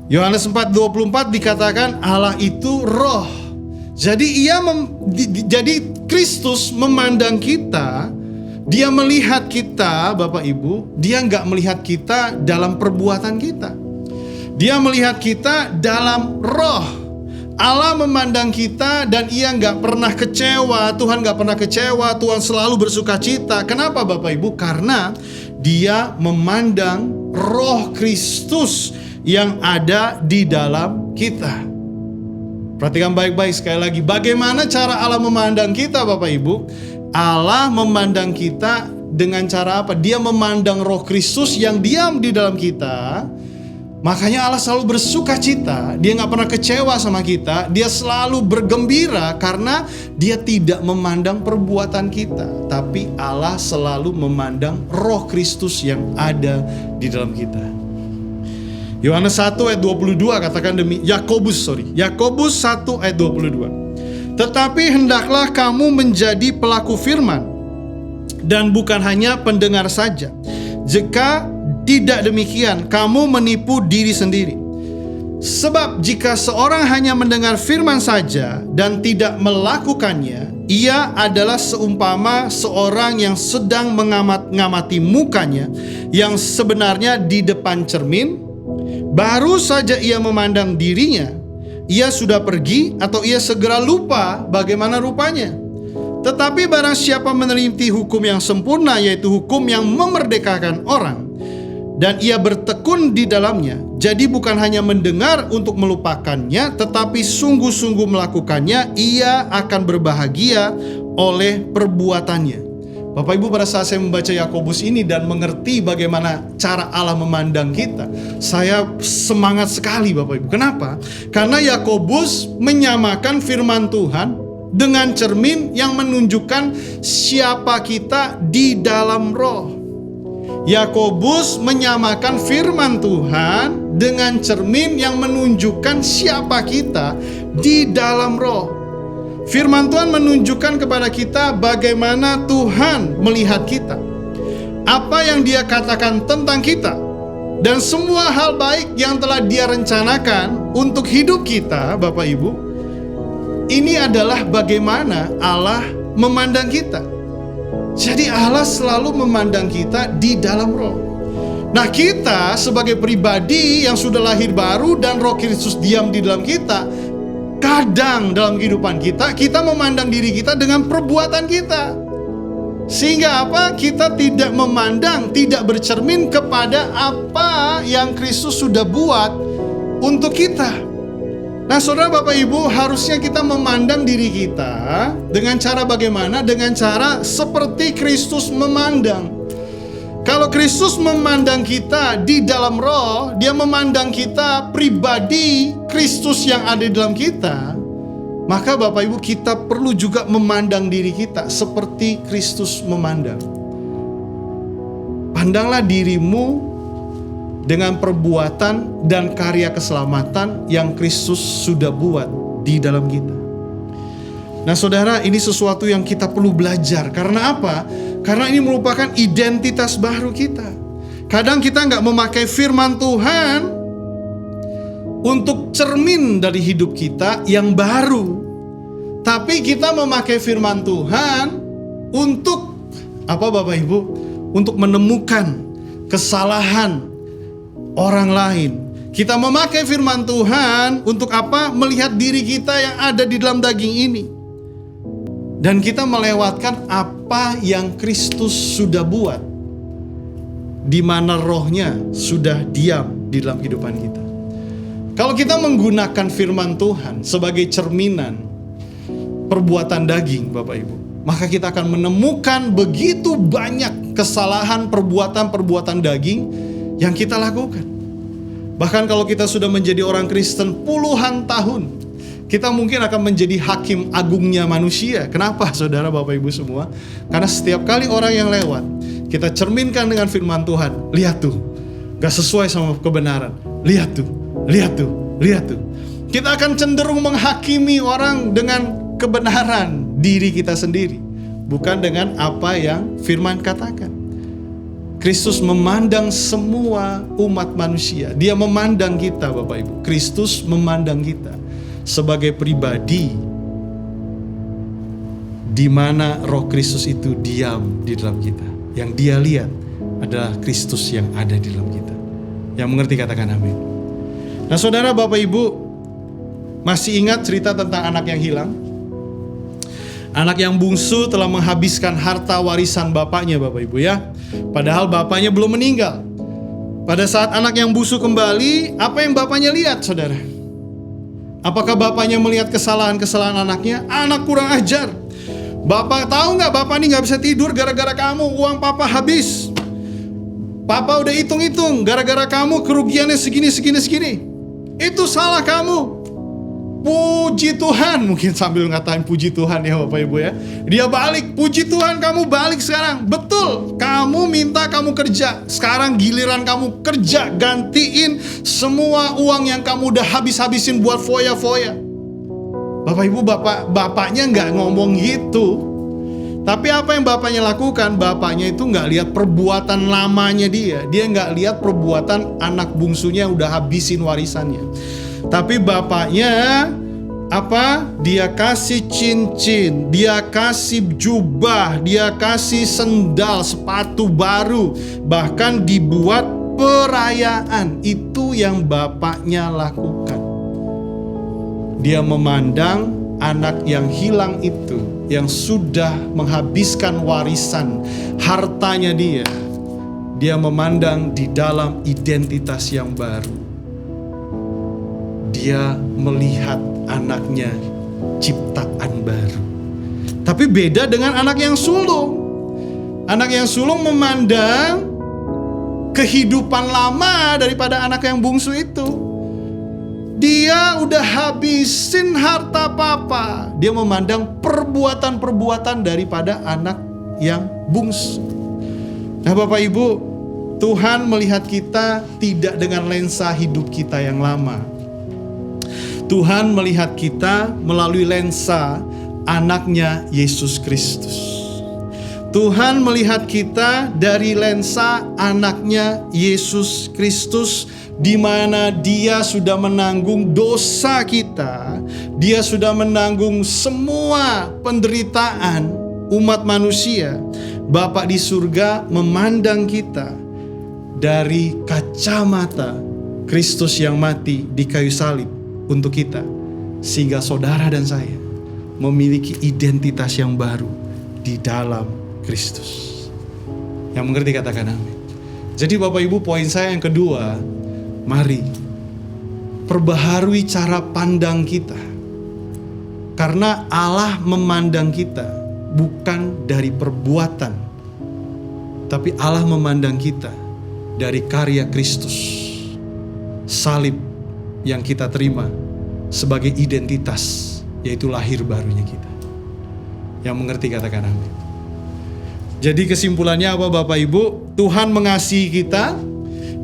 Yohanes 4:24 dikatakan Allah itu roh. Jadi jadi Kristus memandang kita, Dia melihat kita, Bapak Ibu, Dia nggak melihat kita dalam perbuatan kita. Dia melihat kita dalam roh. Allah memandang kita dan Ia nggak pernah kecewa. Tuhan nggak pernah kecewa. Tuhan selalu bersuka cita. Kenapa Bapak Ibu? Karena Dia memandang roh Kristus yang ada di dalam kita. Perhatikan baik-baik sekali lagi. Bagaimana cara Allah memandang kita Bapak Ibu? Allah memandang kita dengan cara apa? Dia memandang roh Kristus yang diam di dalam kita. Makanya Allah selalu bersuka cita. Dia gak pernah kecewa sama kita. Dia selalu bergembira karena Dia tidak memandang perbuatan kita, tapi Allah selalu memandang roh Kristus yang ada di dalam kita. Yohanes 1 ayat 22 katakan Yakobus 1 ayat 22. Tetapi hendaklah kamu menjadi pelaku firman dan bukan hanya pendengar saja. Jika tidak demikian, kamu menipu diri sendiri. Sebab jika seorang hanya mendengar firman saja dan tidak melakukannya, ia adalah seumpama seorang yang sedang mengamati mukanya yang sebenarnya di depan cermin. Baru saja ia memandang dirinya, ia sudah pergi atau ia segera lupa bagaimana rupanya. Tetapi barang siapa meneliti hukum yang sempurna, yaitu hukum yang memerdekakan orang, dan ia bertekun di dalamnya, jadi bukan hanya mendengar untuk melupakannya, tetapi sungguh-sungguh melakukannya, ia akan berbahagia oleh perbuatannya. Bapak Ibu, pada saat saya membaca Yakobus ini dan mengerti bagaimana cara Allah memandang kita, saya semangat sekali Bapak Ibu. Kenapa? Karena Yakobus menyamakan firman Tuhan dengan cermin yang menunjukkan siapa kita di dalam roh. Yakobus menyamakan firman Tuhan dengan cermin yang menunjukkan siapa kita di dalam roh. Firman Tuhan menunjukkan kepada kita bagaimana Tuhan melihat kita, apa yang Dia katakan tentang kita, dan semua hal baik yang telah Dia rencanakan untuk hidup kita. Bapak Ibu, ini adalah bagaimana Allah memandang kita. Jadi Allah selalu memandang kita di dalam roh. Nah, kita sebagai pribadi yang sudah lahir baru dan roh Kristus diam di dalam kita, kadang dalam kehidupan kita memandang diri kita dengan perbuatan kita. Sehingga apa? Kita tidak memandang, tidak bercermin kepada apa yang Kristus sudah buat untuk kita. Nah, saudara, Bapak Ibu, harusnya kita memandang diri kita dengan cara bagaimana? Dengan cara seperti Kristus memandang. Kalau Kristus memandang kita di dalam roh, dia memandang kita pribadi Kristus yang ada di dalam kita, maka Bapak Ibu, kita perlu juga memandang diri kita seperti Kristus memandang. Pandanglah dirimu dengan perbuatan dan karya keselamatan yang Kristus sudah buat di dalam kita. Nah saudara, ini sesuatu yang kita perlu belajar. Karena apa? Karena ini merupakan identitas baru kita. Kadang kita nggak memakai firman Tuhan untuk cermin dari hidup kita yang baru, tapi kita memakai firman Tuhan untuk apa Bapak Ibu? Untuk menemukan kesalahan orang lain. Kita memakai firman Tuhan untuk apa? Melihat diri kita yang ada di dalam daging ini. Dan kita melewatkan apa yang Kristus sudah buat, di mana rohnya sudah diam di dalam kehidupan kita. Kalau kita menggunakan firman Tuhan sebagai cerminan perbuatan daging, Bapak Ibu, maka kita akan menemukan begitu banyak kesalahan perbuatan-perbuatan daging yang kita lakukan. Bahkan kalau kita sudah menjadi orang Kristen puluhan tahun, kita mungkin akan menjadi hakim agungnya manusia. Kenapa saudara Bapak Ibu semua? Karena setiap kali orang yang lewat, kita cerminkan dengan firman Tuhan. Lihat tuh, gak sesuai sama kebenaran. Lihat tuh, lihat tuh, lihat tuh. Kita akan cenderung menghakimi orang dengan kebenaran diri kita sendiri, bukan dengan apa yang firman katakan. Kristus memandang semua umat manusia. Dia memandang kita Bapak Ibu. Kristus memandang kita sebagai pribadi di mana roh Kristus itu diam di dalam kita. Yang dia lihat adalah Kristus yang ada di dalam kita. Yang mengerti katakan amin. Nah saudara Bapak Ibu, masih ingat cerita tentang anak yang hilang? Anak yang bungsu telah menghabiskan harta warisan bapaknya Bapak Ibu ya. Padahal bapaknya belum meninggal. Pada saat anak yang bungsu kembali, apa yang bapaknya lihat saudara? Apakah bapaknya melihat kesalahan-kesalahan anaknya? Anak kurang ajar. Bapak tahu nggak, bapak ini nggak bisa tidur gara-gara kamu. Uang papa habis. Papa udah hitung-hitung. Gara-gara kamu kerugiannya segini. Itu salah kamu. Puji Tuhan. Mungkin sambil ngatain puji Tuhan ya Bapak Ibu ya. Dia balik. Puji Tuhan kamu balik sekarang. Betul. Kamu minta kamu kerja. Sekarang giliran kamu kerja. Gantiin semua uang yang kamu udah habis-habisin buat foya-foya. Bapak Ibu, bapaknya nggak ngomong gitu. Tapi apa yang bapaknya lakukan? Bapaknya itu nggak lihat perbuatan lamanya dia. Dia nggak lihat perbuatan anak bungsunya yang udah habisin warisannya. Tapi bapaknya apa? Dia kasih cincin, dia kasih jubah, dia kasih sendal, sepatu baru, bahkan dibuat perayaan. Itu yang bapaknya lakukan. Dia memandang anak yang hilang itu, yang sudah menghabiskan warisan hartanya dia memandang di dalam identitas yang baru. Dia melihat anaknya ciptaan baru. Tapi beda dengan anak yang sulung. Anak yang sulung memandang kehidupan lama daripada anak yang bungsu itu. Dia udah habisin harta papa. Dia memandang perbuatan-perbuatan daripada anak yang bungsu. Nah Bapak Ibu, Tuhan melihat kita tidak dengan lensa hidup kita yang lama. Tuhan melihat kita melalui lensa anaknya Yesus Kristus. Tuhan melihat kita dari lensa anaknya Yesus Kristus, di mana dia sudah menanggung dosa kita. Dia sudah menanggung semua penderitaan umat manusia. Bapa di surga memandang kita dari kacamata Kristus yang mati di kayu salib untuk kita, sehingga saudara dan saya memiliki identitas yang baru di dalam Kristus. Yang mengerti katakan amin. Jadi Bapak Ibu, poin saya yang kedua, mari perbaharui cara pandang kita. Karena Allah memandang kita bukan dari perbuatan Tapi Allah memandang kita dari karya Kristus, salib yang kita terima sebagai identitas, yaitu lahir barunya kita. Yang mengerti katakan amin. Jadi kesimpulannya apa Bapak Ibu? Tuhan mengasihi kita.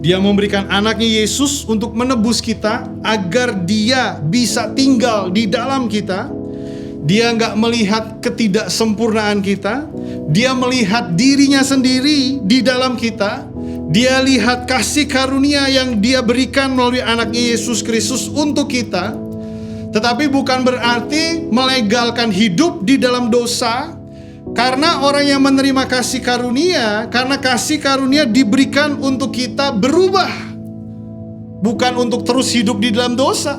Dia memberikan anaknya Yesus untuk menebus kita agar dia bisa tinggal di dalam kita. Dia nggak melihat ketidaksempurnaan kita. Dia melihat dirinya sendiri di dalam kita. Dia lihat kasih karunia yang dia berikan melalui anaknya Yesus Kristus untuk kita. Tetapi bukan berarti melegalkan hidup di dalam dosa. Karena orang yang menerima kasih karunia, karena kasih karunia diberikan untuk kita berubah. Bukan untuk terus hidup di dalam dosa.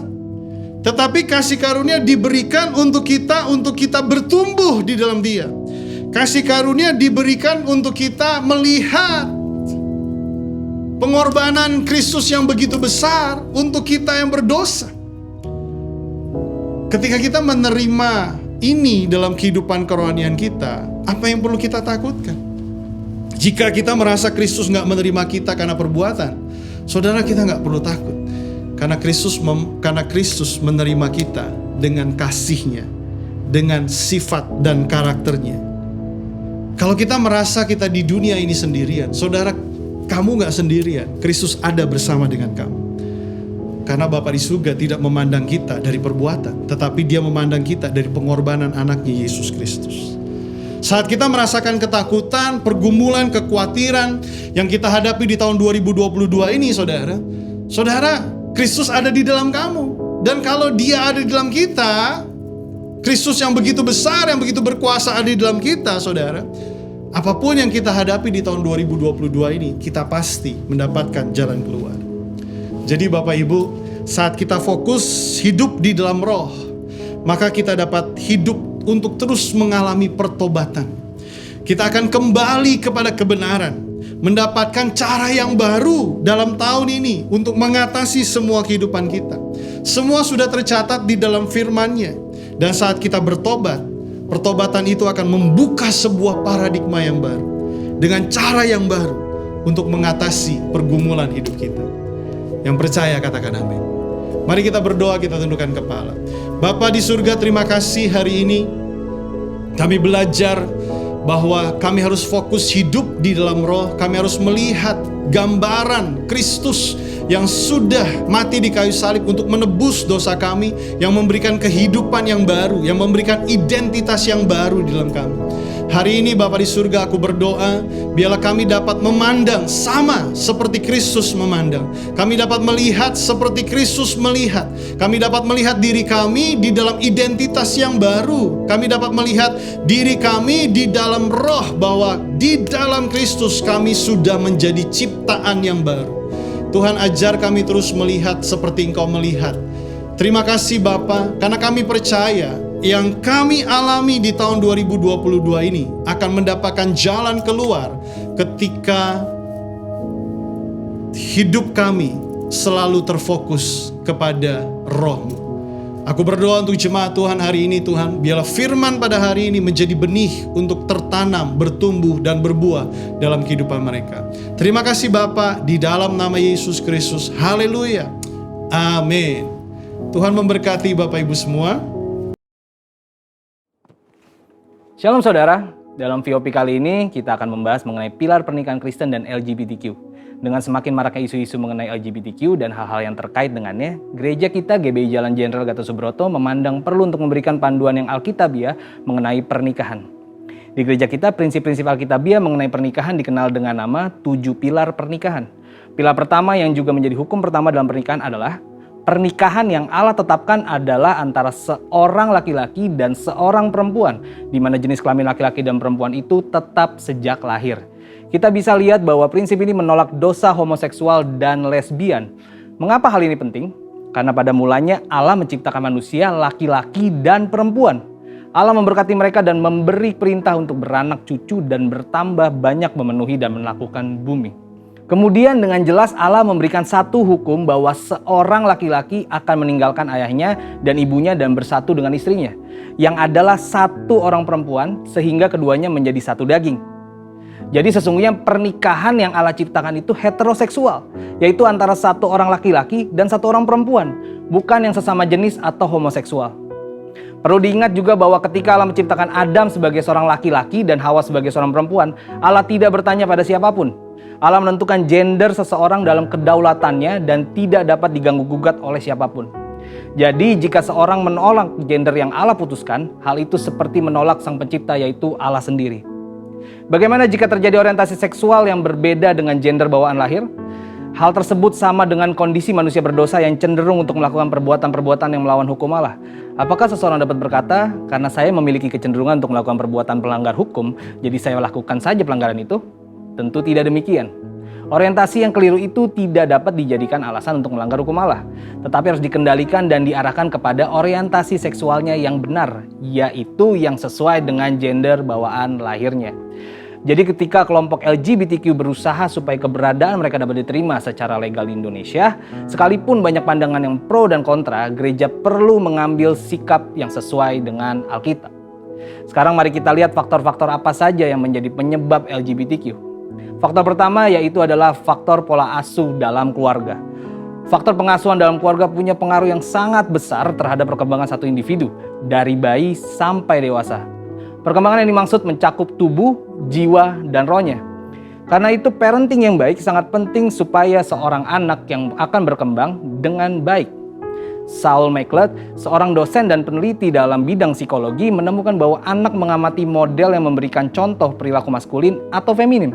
Tetapi kasih karunia diberikan untuk kita bertumbuh di dalam Dia. Kasih karunia diberikan untuk kita melihat pengorbanan Kristus yang begitu besar untuk kita yang berdosa. Ketika kita menerima ini dalam kehidupan kerohanian kita, apa yang perlu kita takutkan? Jika kita merasa Kristus gak menerima kita karena perbuatan, saudara, kita gak perlu takut. Karena Kristus menerima kita dengan kasih-Nya, dengan sifat dan karakternya. Kalau kita merasa kita di dunia ini sendirian, saudara, kamu gak sendirian. Kristus ada bersama dengan kamu. Karena Bapa di surga tidak memandang kita dari perbuatan, tetapi Dia memandang kita dari pengorbanan anaknya Yesus Kristus. Saat kita merasakan ketakutan, pergumulan, kekhawatiran yang kita hadapi di tahun 2022 ini, saudara, Kristus ada di dalam kamu. Dan kalau Dia ada di dalam kita, Kristus yang begitu besar, yang begitu berkuasa ada di dalam kita, saudara, apapun yang kita hadapi di tahun 2022 ini, kita pasti mendapatkan jalan keluar. Jadi Bapak Ibu, saat kita fokus hidup di dalam roh, maka kita dapat hidup untuk terus mengalami pertobatan. Kita akan kembali kepada kebenaran, mendapatkan cara yang baru dalam tahun ini untuk mengatasi semua kehidupan kita. Semua sudah tercatat di dalam firman-Nya. Dan saat kita bertobat, pertobatan itu akan membuka sebuah paradigma yang baru, dengan cara yang baru untuk mengatasi pergumulan hidup kita. Yang percaya katakan amin. Mari kita berdoa, kita tundukkan kepala. Bapa di surga, terima kasih hari ini kami belajar bahwa kami harus fokus hidup di dalam roh. Kami harus melihat gambaran Kristus yang sudah mati di kayu salib untuk menebus dosa kami, yang memberikan kehidupan yang baru, yang memberikan identitas yang baru di dalam kami. Hari ini Bapa di surga, aku berdoa biarlah kami dapat memandang sama seperti Kristus memandang. Kami dapat melihat seperti Kristus melihat. Kami dapat melihat diri kami di dalam identitas yang baru. Kami dapat melihat diri kami di dalam roh, bahwa di dalam Kristus kami sudah menjadi ciptaan yang baru. Tuhan, ajar kami terus melihat seperti Engkau melihat. Terima kasih Bapa, karena kami percaya yang kami alami di tahun 2022 ini akan mendapatkan jalan keluar ketika hidup kami selalu terfokus kepada Roh-Mu. Aku berdoa untuk jemaat Tuhan hari ini, Tuhan, biarlah firman pada hari ini menjadi benih untuk tertanam, bertumbuh, dan berbuah dalam kehidupan mereka. Terima kasih Bapa, di dalam nama Yesus Kristus. Haleluya. Amin. Tuhan memberkati Bapak Ibu semua.
Shalom saudara, dalam VOP kali ini kita akan membahas mengenai pilar pernikahan Kristen dan LGBTQ. Dengan semakin maraknya isu-isu mengenai LGBTQ dan hal-hal yang terkait dengannya, gereja kita GBI Jalan Jenderal Gatot Subroto memandang perlu untuk memberikan panduan yang alkitabiah mengenai pernikahan. Di gereja kita, prinsip-prinsip alkitabiah mengenai pernikahan dikenal dengan nama 7 pilar pernikahan. Pilar pertama yang juga menjadi hukum pertama dalam pernikahan adalah pernikahan yang Allah tetapkan adalah antara seorang laki-laki dan seorang perempuan, di mana jenis kelamin laki-laki dan perempuan itu tetap sejak lahir. Kita bisa lihat bahwa prinsip ini menolak dosa homoseksual dan lesbian. Mengapa hal ini penting? Karena pada mulanya Allah menciptakan manusia laki-laki dan perempuan. Allah memberkati mereka dan memberi perintah untuk beranak cucu dan bertambah banyak, memenuhi dan melakukan bumi. Kemudian dengan jelas Allah memberikan satu hukum bahwa seorang laki-laki akan meninggalkan ayahnya dan ibunya dan bersatu dengan istrinya, yang adalah satu orang perempuan, sehingga keduanya menjadi satu daging. Jadi sesungguhnya pernikahan yang Allah ciptakan itu heteroseksual, yaitu antara satu orang laki-laki dan satu orang perempuan, bukan yang sesama jenis atau homoseksual. Perlu diingat juga bahwa ketika Allah menciptakan Adam sebagai seorang laki-laki dan Hawa sebagai seorang perempuan, Allah tidak bertanya pada siapapun. Allah menentukan gender seseorang dalam kedaulatannya dan tidak dapat diganggu-gugat oleh siapapun. Jadi jika seorang menolak gender yang Allah putuskan, hal itu seperti menolak Sang Pencipta, yaitu Allah sendiri. Bagaimana jika terjadi orientasi seksual yang berbeda dengan gender bawaan lahir? Hal tersebut sama dengan kondisi manusia berdosa yang cenderung untuk melakukan perbuatan-perbuatan yang melawan hukum Allah. Apakah seseorang dapat berkata, karena saya memiliki kecenderungan untuk melakukan perbuatan pelanggar hukum, jadi saya lakukan saja pelanggaran itu? Tentu tidak demikian. Orientasi yang keliru itu tidak dapat dijadikan alasan untuk melanggar hukum Allah, tetapi harus dikendalikan dan diarahkan kepada orientasi seksualnya yang benar, yaitu yang sesuai dengan gender bawaan lahirnya. Jadi ketika kelompok LGBTQ berusaha supaya keberadaan mereka dapat diterima secara legal di Indonesia, sekalipun banyak pandangan yang pro dan kontra, gereja perlu mengambil sikap yang sesuai dengan Alkitab. Sekarang mari kita lihat faktor-faktor apa saja yang menjadi penyebab LGBTQ. Faktor pertama yaitu adalah faktor pola asuh dalam keluarga. Faktor pengasuhan dalam keluarga punya pengaruh yang sangat besar terhadap perkembangan satu individu, dari bayi sampai dewasa. Perkembangan yang dimaksud mencakup tubuh, jiwa, dan rohnya. Karena itu parenting yang baik sangat penting supaya seorang anak yang akan berkembang dengan baik. Saul McLeod, seorang dosen dan peneliti dalam bidang psikologi, menemukan bahwa anak mengamati model yang memberikan contoh perilaku maskulin atau feminin.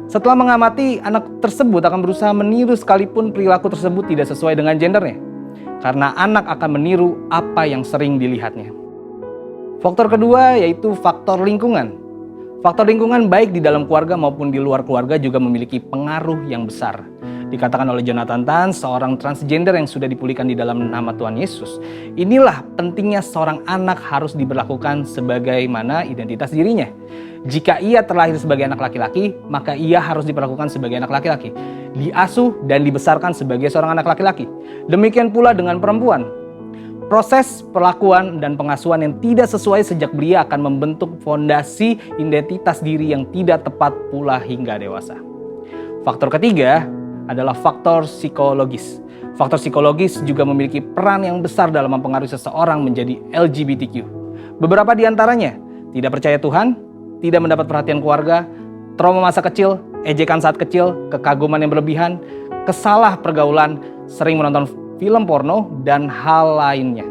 Setelah mengamati, anak tersebut akan berusaha meniru sekalipun perilaku tersebut tidak sesuai dengan gendernya. Karena anak akan meniru apa yang sering dilihatnya. Faktor kedua yaitu faktor lingkungan. Faktor lingkungan baik di dalam keluarga maupun di luar keluarga juga memiliki pengaruh yang besar. Dikatakan oleh Jonathan Tan, seorang transgender yang sudah dipulihkan di dalam nama Tuhan Yesus. Inilah pentingnya seorang anak harus diberlakukan sebagaimana identitas dirinya. Jika ia terlahir sebagai anak laki-laki, maka ia harus diperlakukan sebagai anak laki-laki. Diasuh dan dibesarkan sebagai seorang anak laki-laki. Demikian pula dengan perempuan. Proses perlakuan dan pengasuhan yang tidak sesuai sejak belia akan membentuk fondasi identitas diri yang tidak tepat pula hingga dewasa. Faktor ketiga adalah faktor psikologis. Faktor psikologis juga memiliki peran yang besar dalam mempengaruhi seseorang menjadi LGBTQ. Beberapa di antaranya tidak percaya Tuhan, tidak mendapat perhatian keluarga, trauma masa kecil, ejekan saat kecil, kekaguman yang berlebihan, kesalah pergaulan, sering menonton film porno, dan hal lainnya.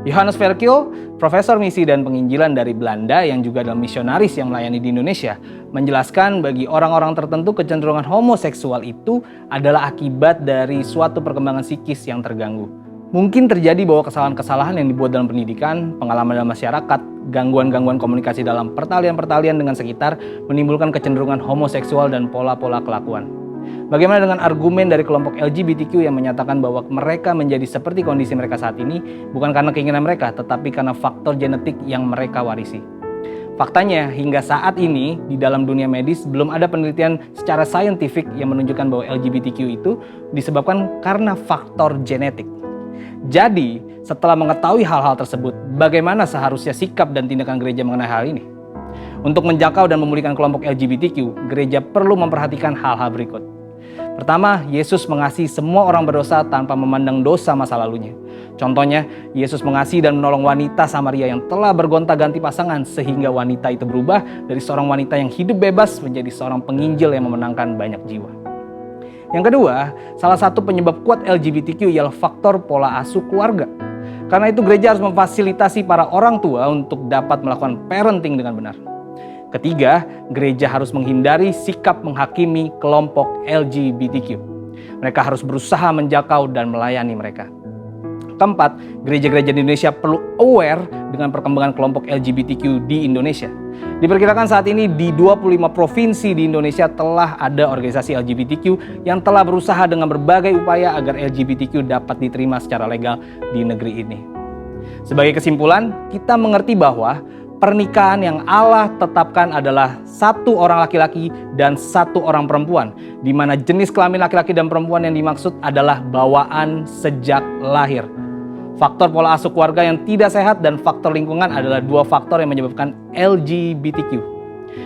Johannes Verkil, profesor misi dan penginjilan dari Belanda yang juga adalah misionaris yang melayani di Indonesia, menjelaskan bagi orang-orang tertentu kecenderungan homoseksual itu adalah akibat dari suatu perkembangan psikis yang terganggu. Mungkin terjadi bahwa kesalahan-kesalahan yang dibuat dalam pendidikan, pengalaman dalam masyarakat, gangguan-gangguan komunikasi dalam pertalian-pertalian dengan sekitar menimbulkan kecenderungan homoseksual dan pola-pola kelakuan. Bagaimana dengan argumen dari kelompok LGBTQ yang menyatakan bahwa mereka menjadi seperti kondisi mereka saat ini bukan karena keinginan mereka, tetapi karena faktor genetik yang mereka warisi. Faktanya, hingga saat ini di dalam dunia medis belum ada penelitian secara saintifik yang menunjukkan bahwa LGBTQ itu disebabkan karena faktor genetik. Jadi, setelah mengetahui hal-hal tersebut, bagaimana seharusnya sikap dan tindakan gereja mengenai hal ini? Untuk menjangkau dan memulihkan kelompok LGBTQ, gereja perlu memperhatikan hal-hal berikut. Pertama, Yesus mengasihi semua orang berdosa tanpa memandang dosa masa lalunya. Contohnya, Yesus mengasihi dan menolong wanita Samaria yang telah bergonta-ganti pasangan sehingga wanita itu berubah dari seorang wanita yang hidup bebas menjadi seorang penginjil yang memenangkan banyak jiwa. Yang kedua, salah satu penyebab kuat LGBTQ ialah faktor pola asuh keluarga. Karena itu gereja harus memfasilitasi para orang tua untuk dapat melakukan parenting dengan benar. Ketiga, gereja harus menghindari sikap menghakimi kelompok LGBTQ. Mereka harus berusaha menjangkau dan melayani mereka. Keempat, gereja-gereja di Indonesia perlu aware dengan perkembangan kelompok LGBTQ di Indonesia. Diperkirakan saat ini di 25 provinsi di Indonesia telah ada organisasi LGBTQ yang telah berusaha dengan berbagai upaya agar LGBTQ dapat diterima secara legal di negeri ini. Sebagai kesimpulan, kita mengerti bahwa pernikahan yang Allah tetapkan adalah satu orang laki-laki dan satu orang perempuan, di mana jenis kelamin laki-laki dan perempuan yang dimaksud adalah bawaan sejak lahir. Faktor pola asuh keluarga yang tidak sehat dan faktor lingkungan adalah dua faktor yang menyebabkan LGBTQ.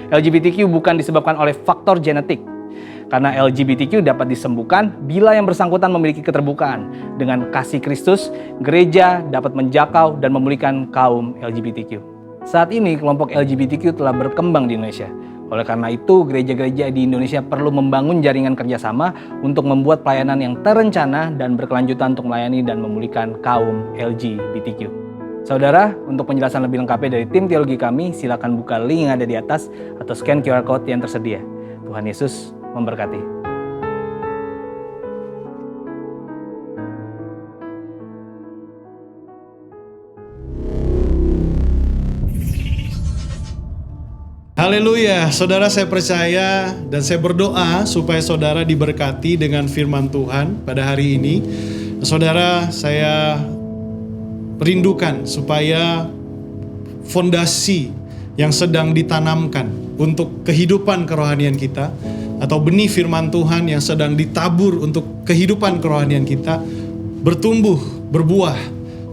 LGBTQ bukan disebabkan oleh faktor genetik. Karena LGBTQ dapat disembuhkan bila yang bersangkutan memiliki keterbukaan. Dengan kasih Kristus, gereja dapat menjakau dan memulihkan kaum LGBTQ. Saat ini kelompok LGBTQ telah berkembang di Indonesia. Oleh karena itu, gereja-gereja di Indonesia perlu membangun jaringan kerjasama untuk membuat pelayanan yang terencana dan berkelanjutan untuk melayani dan memulihkan kaum LGBTQ. Saudara, untuk penjelasan lebih lengkapnya dari tim teologi kami, silakan buka link yang ada di atas atau scan QR Code yang tersedia. Tuhan Yesus memberkati.
Haleluya, saudara, saya percaya dan saya berdoa supaya saudara diberkati dengan firman Tuhan pada hari ini. Saudara, saya rindukan supaya fondasi yang sedang ditanamkan untuk kehidupan kerohanian kita atau benih firman Tuhan yang sedang ditabur untuk kehidupan kerohanian kita bertumbuh, berbuah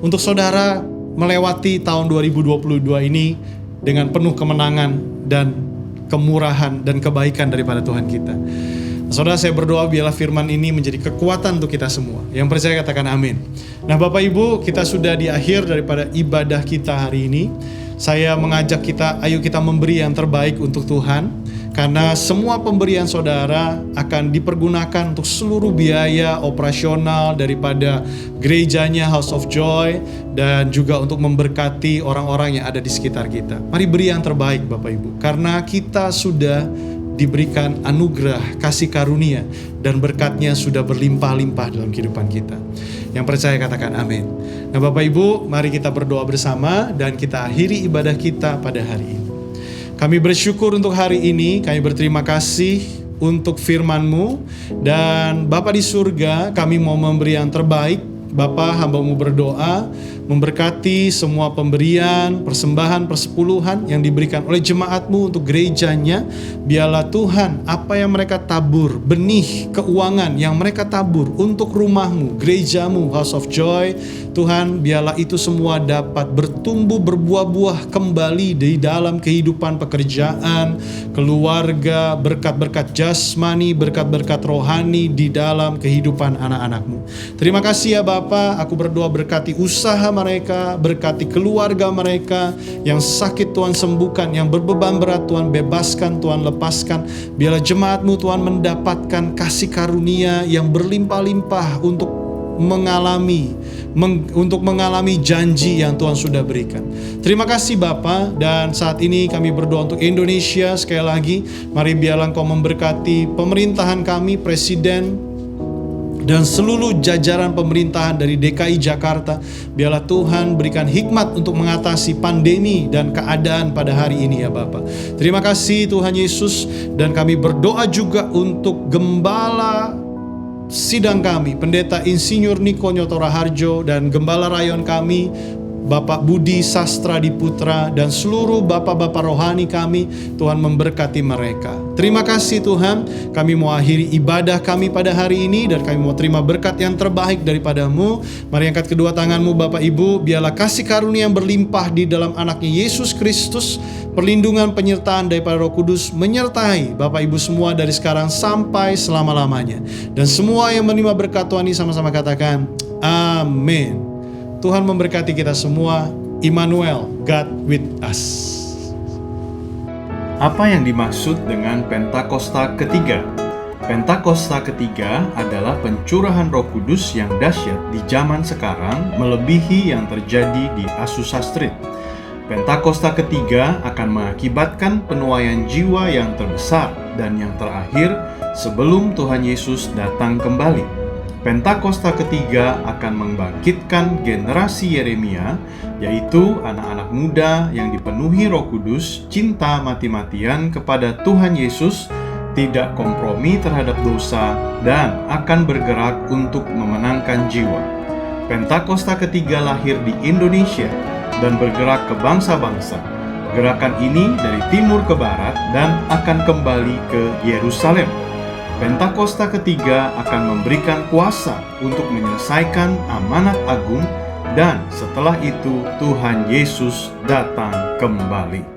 untuk saudara melewati tahun 2022 ini dengan penuh kemenangan dan kemurahan dan kebaikan daripada Tuhan kita. Saudara, saya berdoa biarlah firman ini menjadi kekuatan untuk kita semua. Yang percaya katakan amin. Nah, Bapak Ibu, kita sudah di akhir daripada ibadah kita hari ini. Saya mengajak kita, ayo kita memberi yang terbaik untuk Tuhan. Karena semua pemberian saudara akan dipergunakan untuk seluruh biaya operasional daripada gerejanya House of Joy dan juga untuk memberkati orang-orang yang ada di sekitar kita. Mari beri yang terbaik Bapak Ibu, karena kita sudah diberikan anugerah kasih karunia dan berkatnya sudah berlimpah-limpah dalam kehidupan kita. Yang percaya katakan amin. Nah Bapak Ibu, mari kita berdoa bersama dan kita akhiri ibadah kita pada hari ini. Kami bersyukur untuk hari ini, kami berterima kasih untuk firman-Mu, dan Bapa di surga, kami mau memberi yang terbaik. Bapa, hamba-Mu berdoa, memberkati semua pemberian, persembahan, persepuluhan yang diberikan oleh jemaat-Mu untuk gerejanya. Biarlah Tuhan, apa yang mereka tabur, benih keuangan yang mereka tabur untuk rumah-Mu, gereja-Mu, House of Joy, Tuhan, biarlah itu semua dapat bertumbuh, berbuah-buah kembali di dalam kehidupan pekerjaan, keluarga, berkat-berkat jasmani, berkat-berkat rohani di dalam kehidupan anak-anak-Mu. Terima kasih ya Bapa, aku berdoa berkati usaha mereka, berkati keluarga mereka, yang sakit Tuhan sembuhkan, yang berbeban berat Tuhan bebaskan, Tuhan lepaskan. Biarlah jemaat-Mu Tuhan mendapatkan kasih karunia yang berlimpah-limpah untuk mengalami janji yang Tuhan sudah berikan. Terima kasih Bapa, dan saat ini kami berdoa untuk Indonesia. Sekali lagi, mari biarlah Engkau memberkati pemerintahan kami, Presiden, dan seluruh jajaran pemerintahan dari DKI Jakarta. Biarlah Tuhan berikan hikmat untuk mengatasi pandemi dan keadaan pada hari ini ya Bapa. Terima kasih Tuhan Yesus, dan kami berdoa juga untuk Gembala sidang kami, Pendeta Insinyur Niko Nyotora Harjo, dan Gembala Rayon kami, Bapak Budi Sastra Diputra, dan seluruh bapak-bapak rohani kami. Tuhan memberkati mereka. Terima kasih Tuhan, kami mau akhiri ibadah kami pada hari ini, dan kami mau terima berkat yang terbaik daripada-Mu. Mari angkat kedua tangan-Mu Bapak Ibu, biarlah kasih karunia yang berlimpah di dalam anaknya Yesus Kristus, perlindungan penyertaan daripada Roh Kudus menyertai Bapak Ibu semua dari sekarang sampai selama-lamanya. Dan semua yang menerima berkat Tuhan ini sama-sama katakan amin. Tuhan memberkati kita semua. Immanuel, God with us.
Apa yang dimaksud dengan Pentakosta ketiga? Pentakosta ketiga adalah pencurahan Roh Kudus yang dahsyat di zaman sekarang, melebihi yang terjadi di Azusa Street. Pentakosta ketiga akan mengakibatkan penuaian jiwa yang terbesar dan yang terakhir sebelum Tuhan Yesus datang kembali. Pentakosta ketiga akan membangkitkan generasi Yeremia, yaitu anak-anak muda yang dipenuhi Roh Kudus, cinta mati-matian kepada Tuhan Yesus, tidak kompromi terhadap dosa, dan akan bergerak untuk memenangkan jiwa. Pentakosta ketiga lahir di Indonesia dan bergerak ke bangsa-bangsa. Gerakan ini dari timur ke barat dan akan kembali ke Yerusalem. Pentakosta ketiga akan memberikan kuasa untuk menyelesaikan amanat agung, dan setelah itu Tuhan Yesus datang kembali.